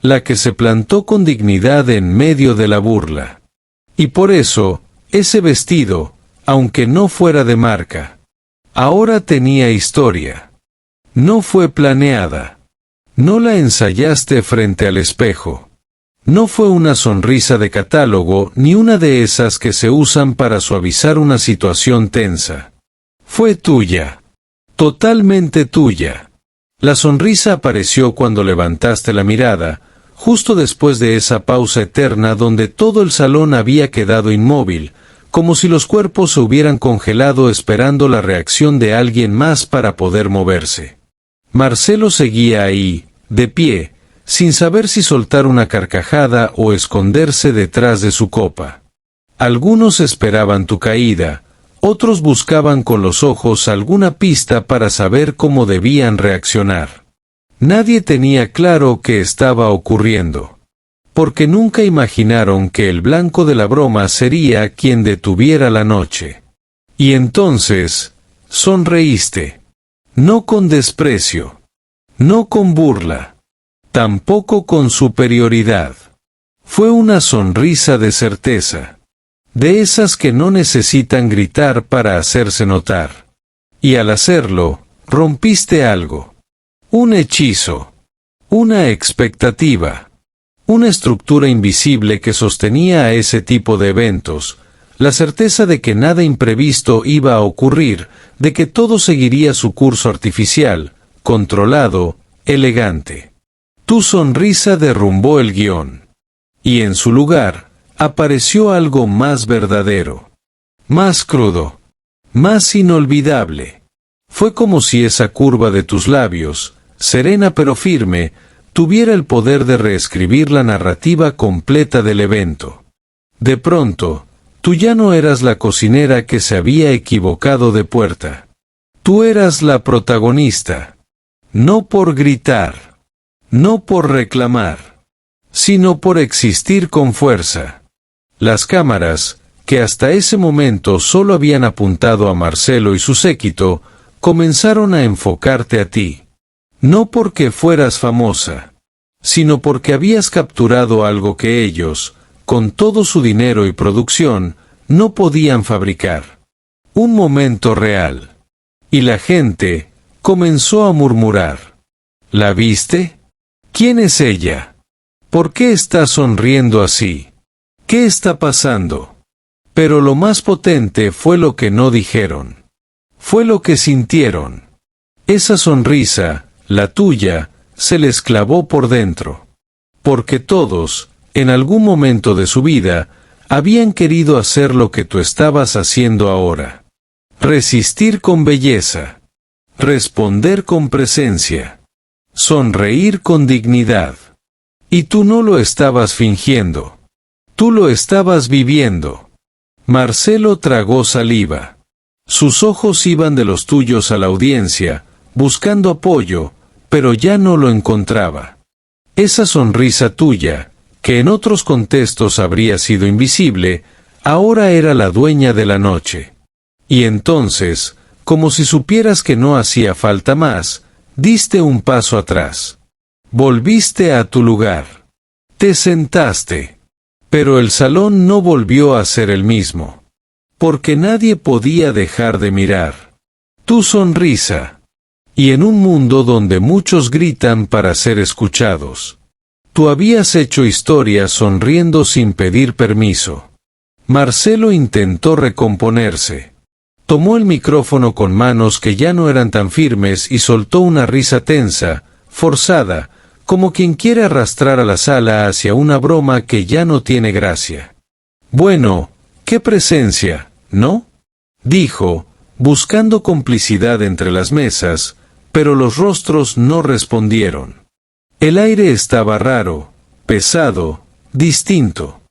S1: La que se plantó con dignidad en medio de la burla. Y por eso, ese vestido, aunque no fuera de marca, ahora tenía historia. No fue planeada. No la ensayaste frente al espejo. No fue una sonrisa de catálogo ni una de esas que se usan para suavizar una situación tensa. Fue tuya. Totalmente tuya. La sonrisa apareció cuando levantaste la mirada, justo después de esa pausa eterna donde todo el salón había quedado inmóvil, como si los cuerpos se hubieran congelado esperando la reacción de alguien más para poder moverse. Marcelo seguía ahí, de pie, sin saber si soltar una carcajada o esconderse detrás de su copa. Algunos esperaban tu caída, otros buscaban con los ojos alguna pista para saber cómo debían reaccionar. Nadie tenía claro qué estaba ocurriendo. Porque nunca imaginaron que el blanco de la broma sería quien detuviera la noche. Y entonces, sonreíste. No con desprecio. No con burla. Tampoco con superioridad. Fue una sonrisa de certeza. De esas que no necesitan gritar para hacerse notar. Y al hacerlo, rompiste algo. Un hechizo. Una expectativa. Una estructura invisible que sostenía a ese tipo de eventos, la certeza de que nada imprevisto iba a ocurrir, de que todo seguiría su curso artificial, controlado, elegante. Tu sonrisa derrumbó el guión. Y en su lugar, apareció algo más verdadero. Más crudo. Más inolvidable. Fue como si esa curva de tus labios, serena pero firme, tuviera el poder de reescribir la narrativa completa del evento. De pronto, tú ya no eras la cocinera que se había equivocado de puerta. Tú eras la protagonista. No por gritar. No por reclamar. Sino por existir con fuerza. Las cámaras, que hasta ese momento solo habían apuntado a Marcelo y su séquito, comenzaron a enfocarte a ti. No porque fueras famosa, sino porque habías capturado algo que ellos, con todo su dinero y producción, no podían fabricar. Un momento real. Y la gente comenzó a murmurar. ¿La viste? ¿Quién es ella? ¿Por qué está sonriendo así? ¿Qué está pasando? Pero lo más potente fue lo que no dijeron. Fue lo que sintieron. Esa sonrisa, la tuya, se les clavó por dentro. Porque todos, en algún momento de su vida, habían querido hacer lo que tú estabas haciendo ahora. Resistir con belleza. Responder con presencia. Sonreír con dignidad. Y tú no lo estabas fingiendo. Tú lo estabas viviendo. Marcelo tragó saliva. Sus ojos iban de los tuyos a la audiencia, buscando apoyo, pero ya no lo encontraba. Esa sonrisa tuya, que en otros contextos habría sido invisible, ahora era la dueña de la noche. Y entonces, como si supieras que no hacía falta más, diste un paso atrás. Volviste a tu lugar. Te sentaste. Pero el salón no volvió a ser el mismo. Porque nadie podía dejar de mirar tu sonrisa. Y en un mundo donde muchos gritan para ser escuchados, tú habías hecho historia sonriendo sin pedir permiso. Marcelo intentó recomponerse. Tomó el micrófono con manos que ya no eran tan firmes y soltó una risa tensa, forzada, como quien quiere arrastrar a la sala hacia una broma que ya no tiene gracia. Bueno, qué presencia, ¿no? Dijo, buscando complicidad entre las mesas, pero los rostros no respondieron. El aire estaba raro, pesado, distinto.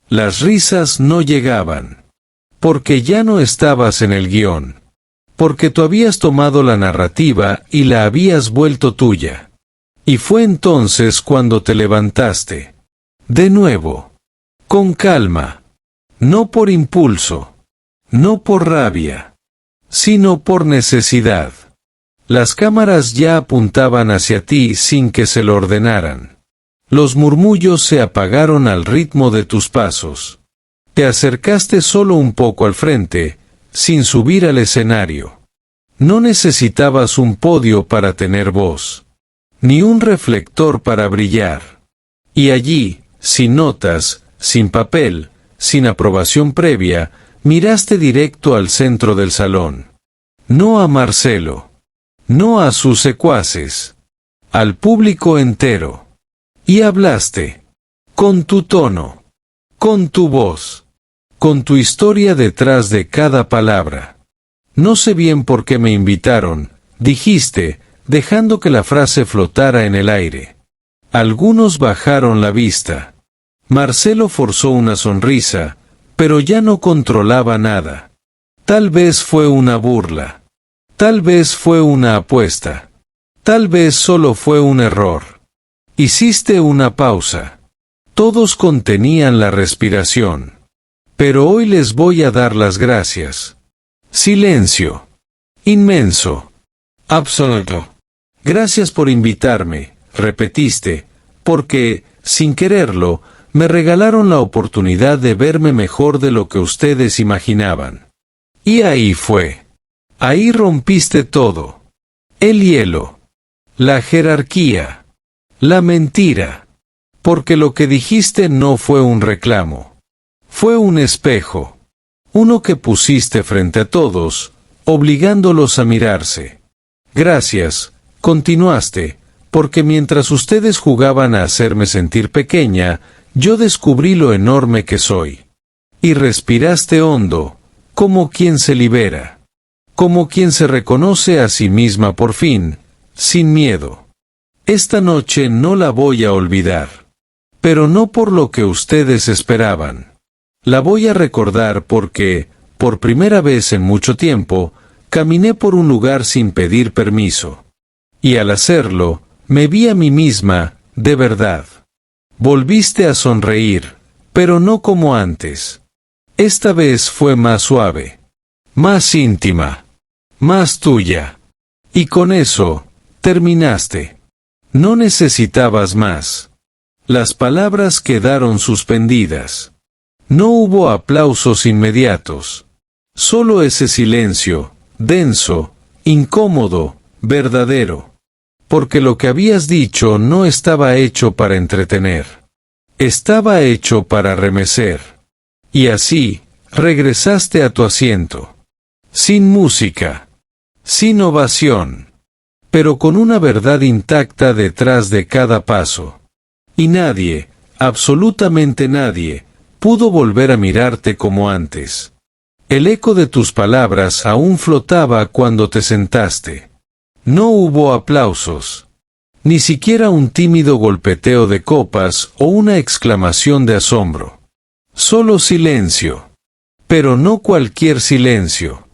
S1: Las risas no llegaban. Porque ya no estabas en el guión. Porque tú habías tomado la narrativa y la habías vuelto tuya. Y fue entonces cuando te levantaste. De nuevo. Con calma. No por impulso. No por rabia. Sino por necesidad. Las cámaras ya apuntaban hacia ti sin que se lo ordenaran. Los murmullos se apagaron al ritmo de tus pasos. Te acercaste solo un poco al frente, sin subir al escenario. No necesitabas un podio para tener voz. Ni un reflector para brillar. Y allí, sin notas, sin papel, sin aprobación previa, miraste directo al centro del salón. No a Marcelo. No a sus secuaces. Al público entero. Y hablaste. Con tu tono. Con tu voz. Con tu historia detrás de cada palabra. No sé bien por qué me invitaron, dijiste, dejando que la frase flotara en el aire. Algunos bajaron la vista. Marcelo forzó una sonrisa, pero ya no controlaba nada. Tal vez fue una burla. Tal vez fue una apuesta. Tal vez solo fue un error. Hiciste una pausa. Todos contenían la respiración. Pero hoy les voy a dar las gracias. Silencio. Inmenso. Absoluto. Gracias por invitarme, repetiste, porque, sin quererlo, me regalaron la oportunidad de verme mejor de lo que ustedes imaginaban. Y ahí fue. Ahí rompiste todo. El hielo. La jerarquía. La mentira. Porque lo que dijiste no fue un reclamo. Fue un espejo. Uno que pusiste frente a todos, obligándolos a mirarse. Gracias, continuaste, porque mientras ustedes jugaban a hacerme sentir pequeña, yo descubrí lo enorme que soy. Y respiraste hondo, como quien se libera. Como quien se reconoce a sí misma por fin, sin miedo. Esta noche no la voy a olvidar. Pero no por lo que ustedes esperaban. La voy a recordar porque, por primera vez en mucho tiempo, caminé por un lugar sin pedir permiso. Y al hacerlo, me vi a mí misma, de verdad. Volviste a sonreír, pero no como antes. Esta vez fue más suave, más íntima, más tuya. Y con eso, terminaste. No necesitabas más. Las palabras quedaron suspendidas. No hubo aplausos inmediatos. Solo ese silencio, denso, incómodo, verdadero. Porque lo que habías dicho no estaba hecho para entretener. Estaba hecho para remecer. Y así, regresaste a tu asiento. Sin música. sin ovación, pero con una verdad intacta detrás de cada paso. Y nadie, absolutamente nadie, pudo volver a mirarte como antes. El eco de tus palabras aún flotaba cuando te sentaste. No hubo aplausos. Ni siquiera un tímido golpeteo de copas o una exclamación de asombro. Solo silencio. Pero no cualquier silencio.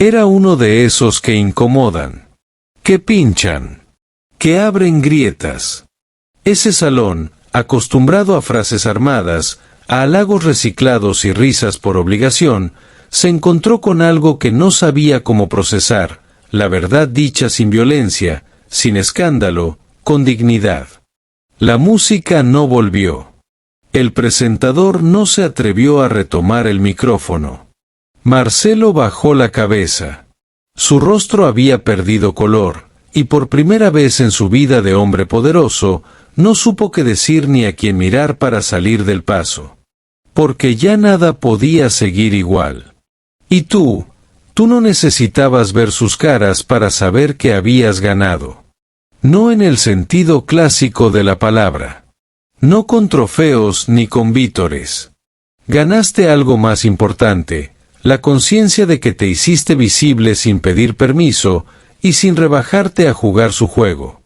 S1: Era uno de esos que incomodan, que pinchan, que abren grietas. Ese salón, acostumbrado a frases armadas, a halagos reciclados y risas por obligación, se encontró con algo que no sabía cómo procesar, la verdad dicha sin violencia, sin escándalo, con dignidad. La música no volvió. El presentador no se atrevió a retomar el micrófono. Marcelo bajó la cabeza. Su rostro había perdido color, y por primera vez en su vida de hombre poderoso, no supo qué decir ni a quién mirar para salir del paso. Porque ya nada podía seguir igual. Y tú no necesitabas ver sus caras para saber que habías ganado. No en el sentido clásico de la palabra. No con trofeos ni con vítores. Ganaste algo más importante, la conciencia de que te hiciste visible sin pedir permiso y sin rebajarte a jugar su juego.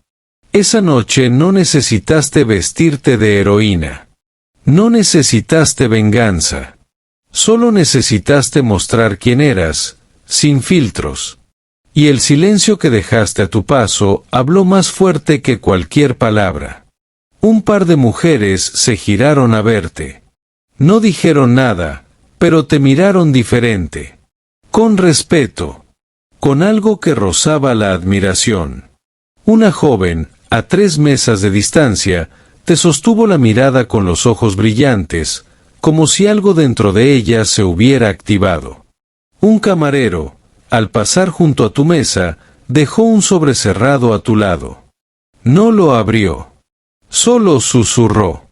S1: Esa noche no necesitaste vestirte de heroína. No necesitaste venganza. Solo necesitaste mostrar quién eras, sin filtros. Y el silencio que dejaste a tu paso habló más fuerte que cualquier palabra. Un par de mujeres se giraron a verte. No dijeron nada, pero te miraron diferente. Con respeto. Con algo que rozaba la admiración. Una joven, a 3 mesas de distancia, te sostuvo la mirada con los ojos brillantes, como si algo dentro de ella se hubiera activado. Un camarero, al pasar junto a tu mesa, dejó un sobre cerrado a tu lado. No lo abrió. Solo susurró.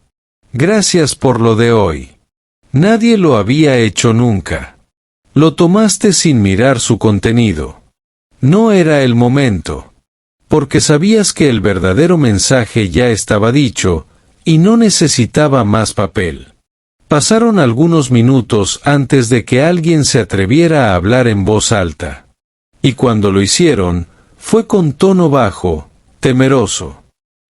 S1: Gracias por lo de hoy. Nadie lo había hecho nunca. Lo tomaste sin mirar su contenido. No era el momento. Porque sabías que el verdadero mensaje ya estaba dicho, y no necesitaba más papel. Pasaron algunos minutos antes de que alguien se atreviera a hablar en voz alta. Y cuando lo hicieron, fue con tono bajo, temeroso.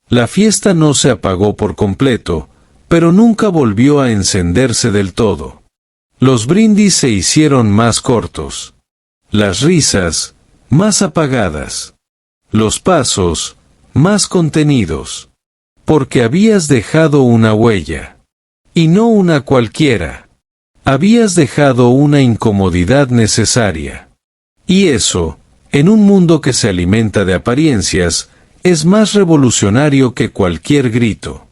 S1: La fiesta no se apagó por completo, pero nunca volvió a encenderse del todo. Los brindis se hicieron más cortos. Las risas, más apagadas. Los pasos, más contenidos. Porque habías dejado una huella. Y no una cualquiera. Habías dejado una incomodidad necesaria. Y eso, en un mundo que se alimenta de apariencias, es más revolucionario que cualquier grito.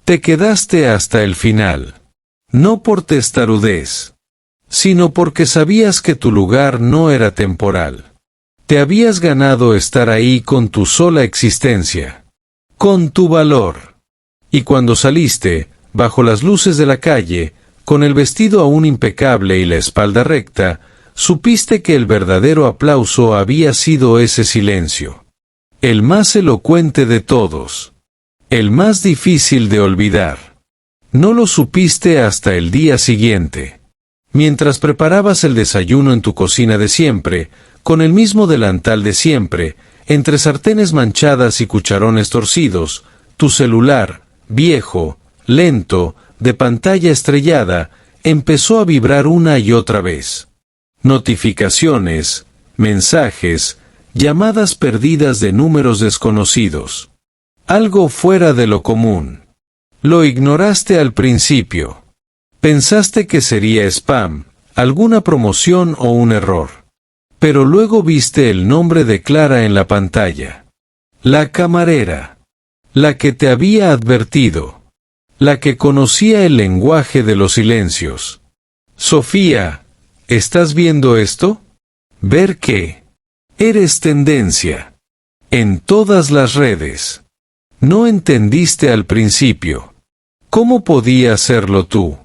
S1: Te quedaste hasta el final. No por testarudez, sino porque sabías que tu lugar no era temporal. Te habías ganado estar ahí con tu sola existencia. Con tu valor. Y cuando saliste, bajo las luces de la calle, con el vestido aún impecable y la espalda recta, supiste que el verdadero aplauso había sido ese silencio. El más elocuente de todos. El más difícil de olvidar. No lo supiste hasta el día siguiente. Mientras preparabas el desayuno en tu cocina de siempre, con el mismo delantal de siempre, entre sartenes manchadas y cucharones torcidos, tu celular, viejo, lento, de pantalla estrellada, empezó a vibrar una y otra vez. Notificaciones, mensajes, llamadas perdidas de números desconocidos. Algo fuera de lo común. Lo ignoraste al principio. Pensaste que sería spam, alguna promoción o un error. Pero luego viste el nombre de Clara en la pantalla. La camarera. La que te había advertido. La que conocía el lenguaje de los silencios. Sofía, ¿estás viendo esto? Ver que eres tendencia. En todas las redes. No entendiste al principio. ¿Cómo podía hacerlo tú?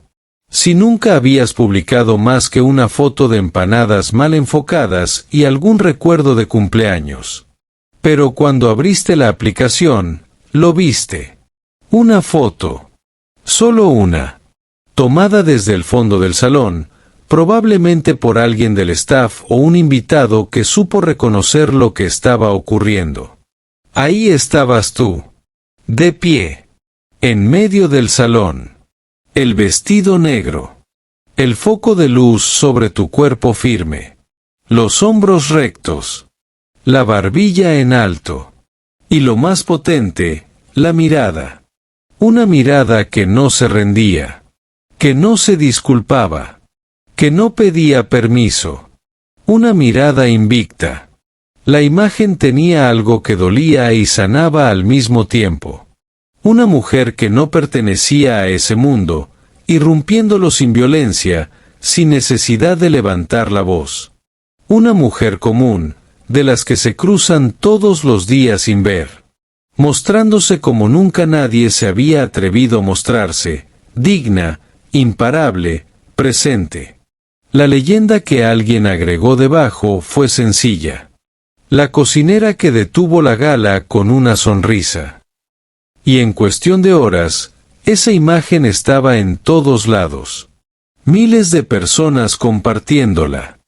S1: Si nunca habías publicado más que una foto de empanadas mal enfocadas y algún recuerdo de cumpleaños. Pero cuando abriste la aplicación, lo viste. Una foto. Solo una. Tomada desde el fondo del salón, probablemente por alguien del staff o un invitado que supo reconocer lo que estaba ocurriendo. Ahí estabas tú. De pie. En medio del salón. El vestido negro. El foco de luz sobre tu cuerpo firme. Los hombros rectos. La barbilla en alto. Y lo más potente, la mirada. Una mirada que no se rendía. Que no se disculpaba. Que no pedía permiso. Una mirada invicta. La imagen tenía algo que dolía y sanaba al mismo tiempo. Una mujer que no pertenecía a ese mundo, irrumpiéndolo sin violencia, sin necesidad de levantar la voz. Una mujer común, de las que se cruzan todos los días sin ver. Mostrándose como nunca nadie se había atrevido a mostrarse, digna, imparable, presente. La leyenda que alguien agregó debajo fue sencilla. La cocinera que detuvo la gala con una sonrisa. Y en cuestión de horas, esa imagen estaba en todos lados. Miles de personas compartiéndola.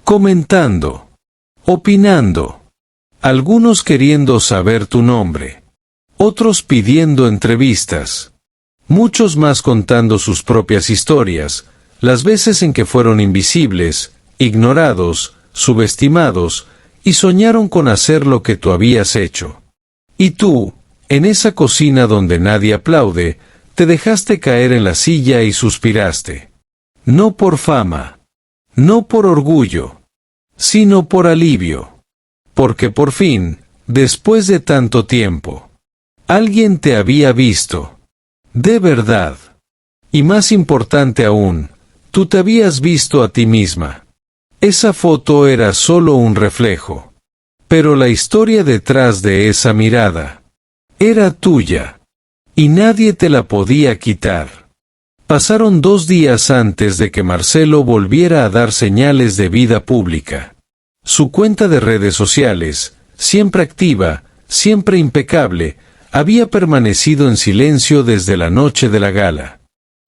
S1: Comentando. Opinando. Algunos queriendo saber tu nombre. Otros pidiendo entrevistas. Muchos más contando sus propias historias, las veces en que fueron invisibles, ignorados, subestimados, y soñaron con hacer lo que tú habías hecho. Y tú, en esa cocina donde nadie aplaude, te dejaste caer en la silla y suspiraste. No por fama, no por orgullo, sino por alivio. Porque por fin, después de tanto tiempo, alguien te había visto. De verdad. Y más importante aún, tú te habías visto a ti misma. Esa foto era solo un reflejo. Pero la historia detrás de esa mirada era tuya. Y nadie te la podía quitar. Pasaron 2 días antes de que Marcelo volviera a dar señales de vida pública. Su cuenta de redes sociales, siempre activa, siempre impecable, había permanecido en silencio desde la noche de la gala.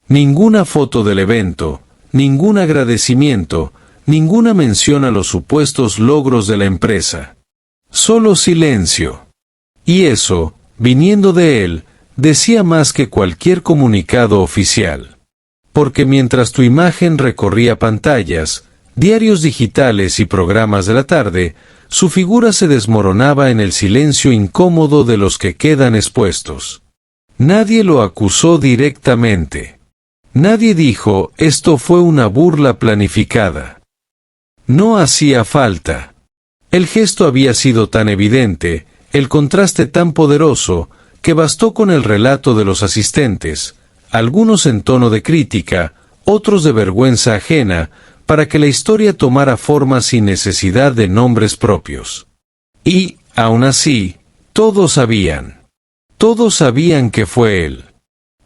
S1: Ninguna foto del evento, ningún agradecimiento, ninguna mención a los supuestos logros de la empresa. Solo silencio. Y eso, viniendo de él, decía más que cualquier comunicado oficial. Porque mientras tu imagen recorría pantallas, diarios digitales y programas de la tarde, su figura se desmoronaba en el silencio incómodo de los que quedan expuestos. Nadie lo acusó directamente. Nadie dijo, esto fue una burla planificada. No hacía falta. El gesto había sido tan evidente, el contraste tan poderoso, que bastó con el relato de los asistentes, algunos en tono de crítica, otros de vergüenza ajena, para que la historia tomara forma sin necesidad de nombres propios. Y, aún así, todos sabían que fue él.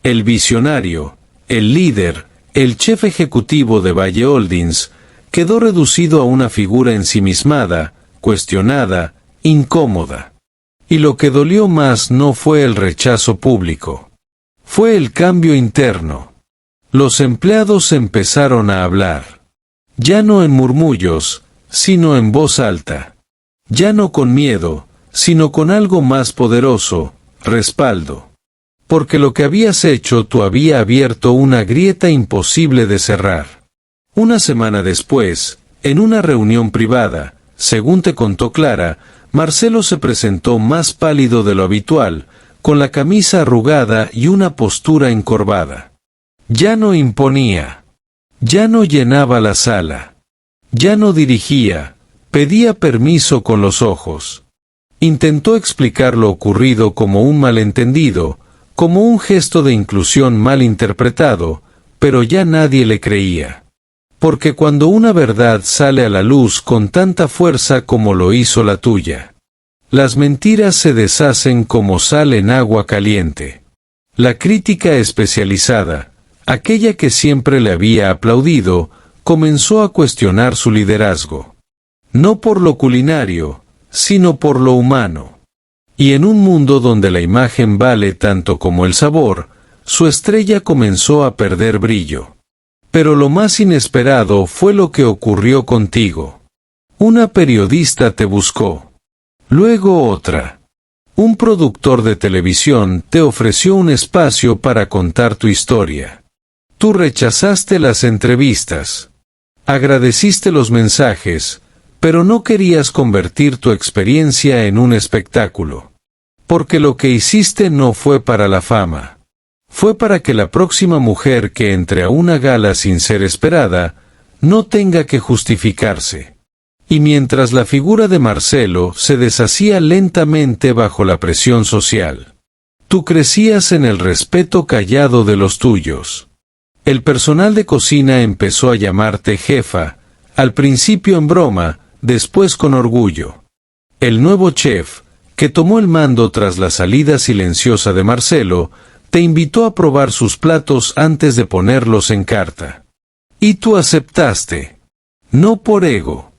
S1: El visionario, el líder, el chef ejecutivo de Valle Holdings, quedó reducido a una figura ensimismada, cuestionada, incómoda. Y lo que dolió más no fue el rechazo público. Fue el cambio interno. Los empleados empezaron a hablar. Ya no en murmullos, sino en voz alta. Ya no con miedo, sino con algo más poderoso, respaldo. Porque lo que habías hecho tú había abierto una grieta imposible de cerrar. Una semana después, en una reunión privada, según te contó Clara, Marcelo se presentó más pálido de lo habitual, con la camisa arrugada y una postura encorvada. Ya no imponía. Ya no llenaba la sala. Ya no dirigía, pedía permiso con los ojos. Intentó explicar lo ocurrido como un malentendido, como un gesto de inclusión mal interpretado, pero ya nadie le creía. Porque cuando una verdad sale a la luz con tanta fuerza como lo hizo la tuya, las mentiras se deshacen como sal en agua caliente. La crítica especializada, Aquella que siempre le había aplaudido, comenzó a cuestionar su liderazgo. No por lo culinario, sino por lo humano. Y en un mundo donde la imagen vale tanto como el sabor, su estrella comenzó a perder brillo. Pero lo más inesperado fue lo que ocurrió contigo. Una periodista te buscó. Luego otra. Un productor de televisión te ofreció un espacio para contar tu historia. Tú rechazaste las entrevistas. Agradeciste los mensajes, pero no querías convertir tu experiencia en un espectáculo. Porque lo que hiciste no fue para la fama. Fue para que la próxima mujer que entre a una gala sin ser esperada, no tenga que justificarse. Y mientras la figura de Marcelo se deshacía lentamente bajo la presión social, tú crecías en el respeto callado de los tuyos. El personal de cocina empezó a llamarte jefa, al principio en broma, después con orgullo. El nuevo chef, que tomó el mando tras la salida silenciosa de Marcelo, te invitó a probar sus platos antes de ponerlos en carta. Y tú aceptaste. No por ego,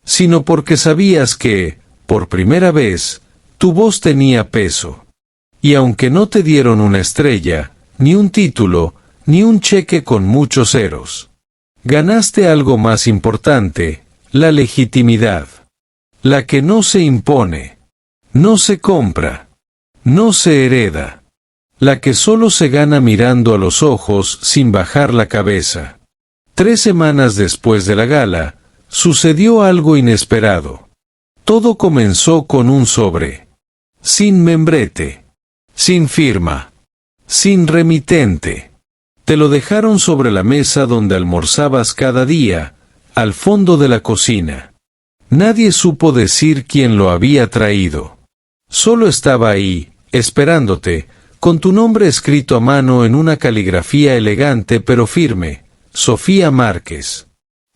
S1: sino porque sabías que, por primera vez, tu voz tenía peso. Y aunque no te dieron una estrella, ni un título, ni un cheque con muchos ceros, ganaste algo más importante, la legitimidad. La que no se impone, no se compra, no se hereda. La que solo se gana mirando a los ojos sin bajar la cabeza. 3 semanas después de la gala, sucedió algo inesperado. Todo comenzó con un sobre. Sin membrete. Sin firma. Sin remitente. Te lo dejaron sobre la mesa donde almorzabas cada día, al fondo de la cocina. Nadie supo decir quién lo había traído. Solo estaba ahí, esperándote, con tu nombre escrito a mano en una caligrafía elegante pero firme, Sofía Márquez.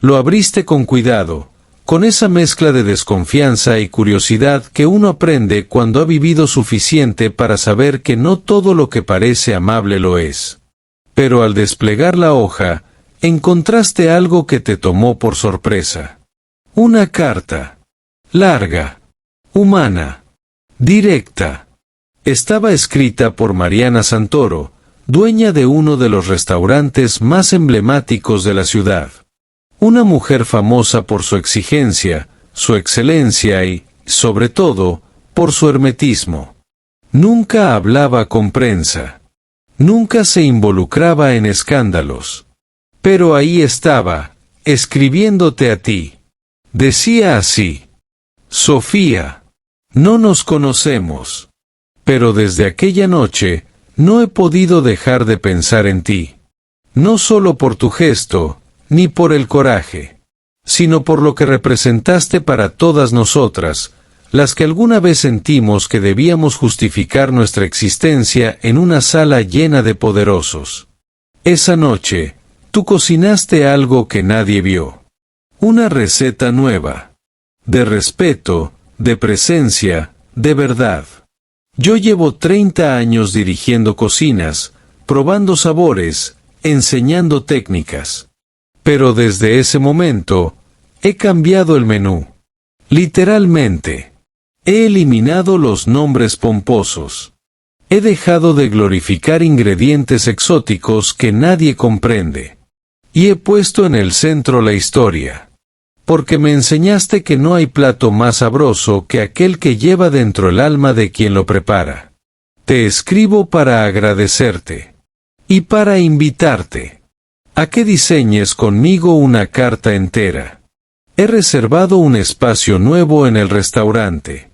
S1: Lo abriste con cuidado, con esa mezcla de desconfianza y curiosidad que uno aprende cuando ha vivido suficiente para saber que no todo lo que parece amable lo es. Pero al desplegar la hoja, encontraste algo que te tomó por sorpresa. Una carta. Larga. Humana. Directa. Estaba escrita por Mariana Santoro, dueña de uno de los restaurantes más emblemáticos de la ciudad. Una mujer famosa por su exigencia, su excelencia y, sobre todo, por su hermetismo. Nunca hablaba con prensa. Nunca se involucraba en escándalos. Pero ahí estaba, escribiéndote a ti. Decía así: Sofía, no nos conocemos. Pero desde aquella noche, no he podido dejar de pensar en ti. No solo por tu gesto, ni por el coraje, sino por lo que representaste para todas nosotras, las que alguna vez sentimos que debíamos justificar nuestra existencia en una sala llena de poderosos. Esa noche, tú cocinaste algo que nadie vio. Una receta nueva. De respeto, de presencia, de verdad. Yo llevo 30 años dirigiendo cocinas, probando sabores, enseñando técnicas. Pero desde ese momento, he cambiado el menú. Literalmente. He eliminado los nombres pomposos. He dejado de glorificar ingredientes exóticos que nadie comprende. Y he puesto en el centro la historia. Porque me enseñaste que no hay plato más sabroso que aquel que lleva dentro el alma de quien lo prepara. Te escribo para agradecerte. Y para invitarte a que diseñes conmigo una carta entera. He reservado un espacio nuevo en el restaurante.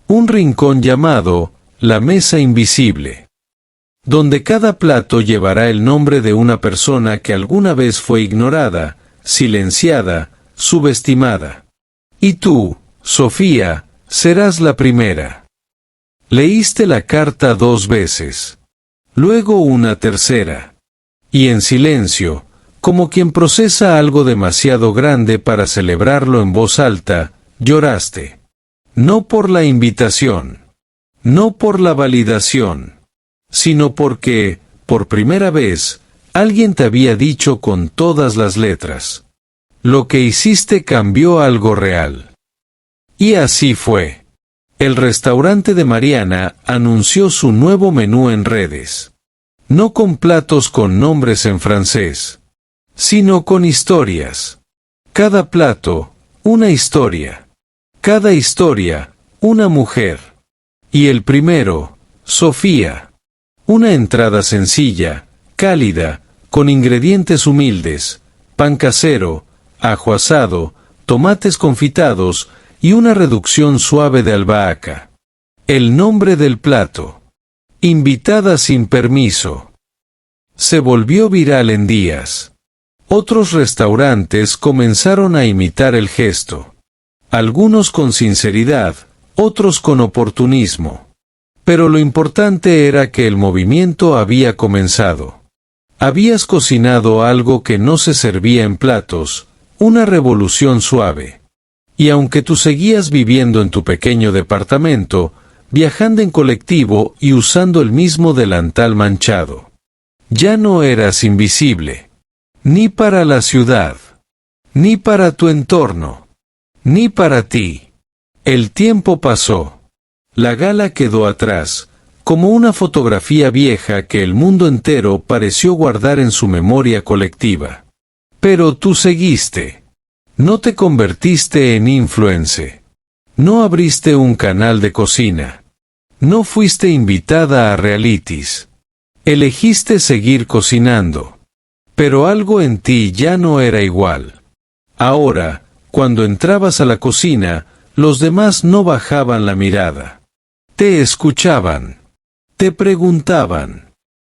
S1: Un rincón llamado La Mesa Invisible. Donde cada plato llevará el nombre de una persona que alguna vez fue ignorada, silenciada, subestimada. Y tú, Sofía, serás la primera. Leíste la carta 2 veces. Luego una tercera. Y en silencio, como quien procesa algo demasiado grande para celebrarlo en voz alta, lloraste. No por la invitación. No por la validación. Sino porque, por primera vez, Alguien te había dicho con todas las letras. Lo que hiciste cambió algo real. Y así fue. El restaurante de Mariana anunció su nuevo menú en redes. No con platos con nombres en francés, sino con historias. Cada plato, una historia. Cada historia, una mujer. Y el primero, Sofía. Una entrada sencilla, cálida, con ingredientes humildes, pan casero, ajo asado, tomates confitados y una reducción suave de albahaca. El nombre del plato. Invitada sin permiso. Se volvió viral en días. Otros restaurantes comenzaron a imitar el gesto. Algunos con sinceridad, otros con oportunismo. Pero lo importante era que el movimiento había comenzado. Habías cocinado algo que no se servía en platos, una revolución suave. Y aunque tú seguías viviendo en tu pequeño departamento, viajando en colectivo y usando el mismo delantal manchado, ya no eras invisible. Ni para la ciudad, ni para tu entorno, ni para ti. El tiempo pasó. La gala quedó atrás, como una fotografía vieja que el mundo entero pareció guardar en su memoria colectiva. Pero tú seguiste. No te convertiste en influencer. No abriste un canal de cocina. No fuiste invitada a realities. Elegiste seguir cocinando. Pero algo en ti ya no era igual. Ahora, cuando entrabas a la cocina, los demás no bajaban la mirada. Te escuchaban. Te preguntaban.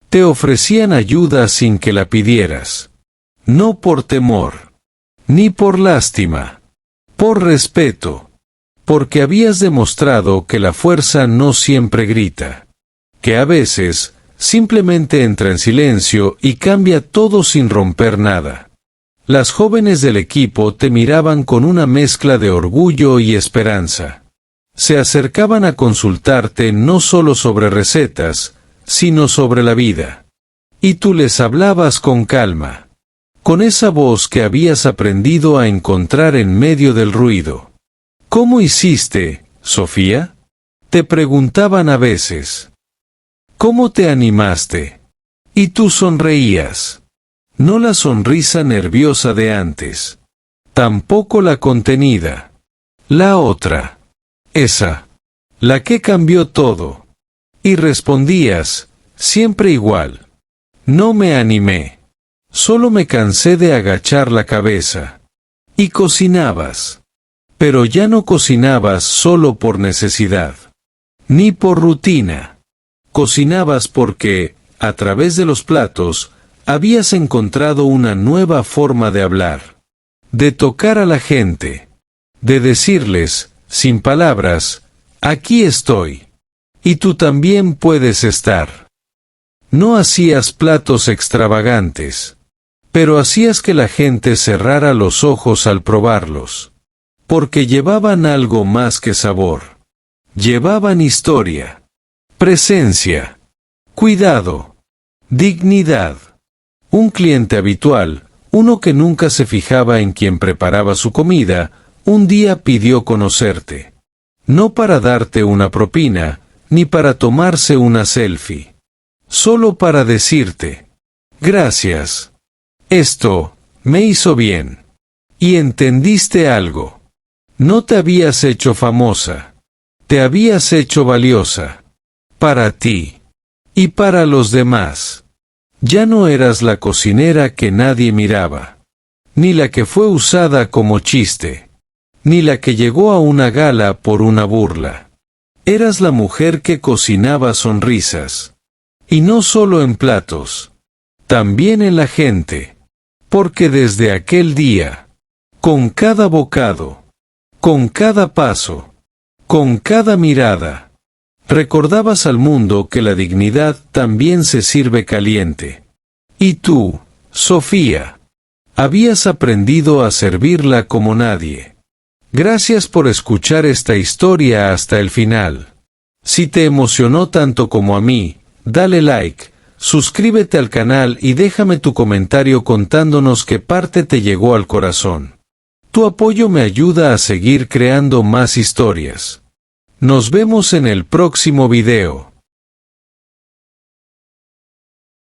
S1: Te ofrecían ayuda sin que la pidieras. No por temor. Ni por lástima. Por respeto. Porque habías demostrado que la fuerza no siempre grita. Que a veces, simplemente entra en silencio y cambia todo sin romper nada. Las jóvenes del equipo te miraban con una mezcla de orgullo y esperanza. Se acercaban a consultarte no solo sobre recetas, sino sobre la vida. Y tú les hablabas con calma. Con esa voz que habías aprendido a encontrar en medio del ruido. ¿Cómo hiciste, Sofía? Te preguntaban a veces. ¿Cómo te animaste? Y tú sonreías. No la sonrisa nerviosa de antes. Tampoco la contenida. La otra. Esa. La que cambió todo. Y respondías, siempre igual. No me animé. Solo me cansé de agachar la cabeza. Y cocinabas. Pero ya no cocinabas solo por necesidad. Ni por rutina. Cocinabas porque, a través de los platos, habías encontrado una nueva forma de hablar. De tocar a la gente. De decirles, sin palabras, aquí estoy. Y tú también puedes estar. No hacías platos extravagantes. Pero hacías que la gente cerrara los ojos al probarlos. Porque llevaban algo más que sabor. Llevaban historia. Presencia. Cuidado. Dignidad. Un cliente habitual, uno que nunca se fijaba en quien preparaba su comida, un día pidió conocerte. No para darte una propina, ni para tomarse una selfie. Solo para decirte, gracias. Esto me hizo bien. Y entendiste algo. No te habías hecho famosa. Te habías hecho valiosa. Para ti. Y para los demás. Ya no eras la cocinera que nadie miraba. Ni la que fue usada como chiste. Ni la que llegó a una gala por una burla. Eras la mujer que cocinaba sonrisas. Y no solo en platos. También en la gente. Porque desde aquel día, con cada bocado, con cada paso, con cada mirada, recordabas al mundo que la dignidad también se sirve caliente. Y tú, Sofía, habías aprendido a servirla como nadie. Gracias por escuchar esta historia hasta el final. Si te emocionó tanto como a mí, dale like, Suscríbete al canal y déjame tu comentario contándonos qué parte te llegó al corazón. Tu apoyo me ayuda a seguir creando más historias. Nos vemos en el próximo video.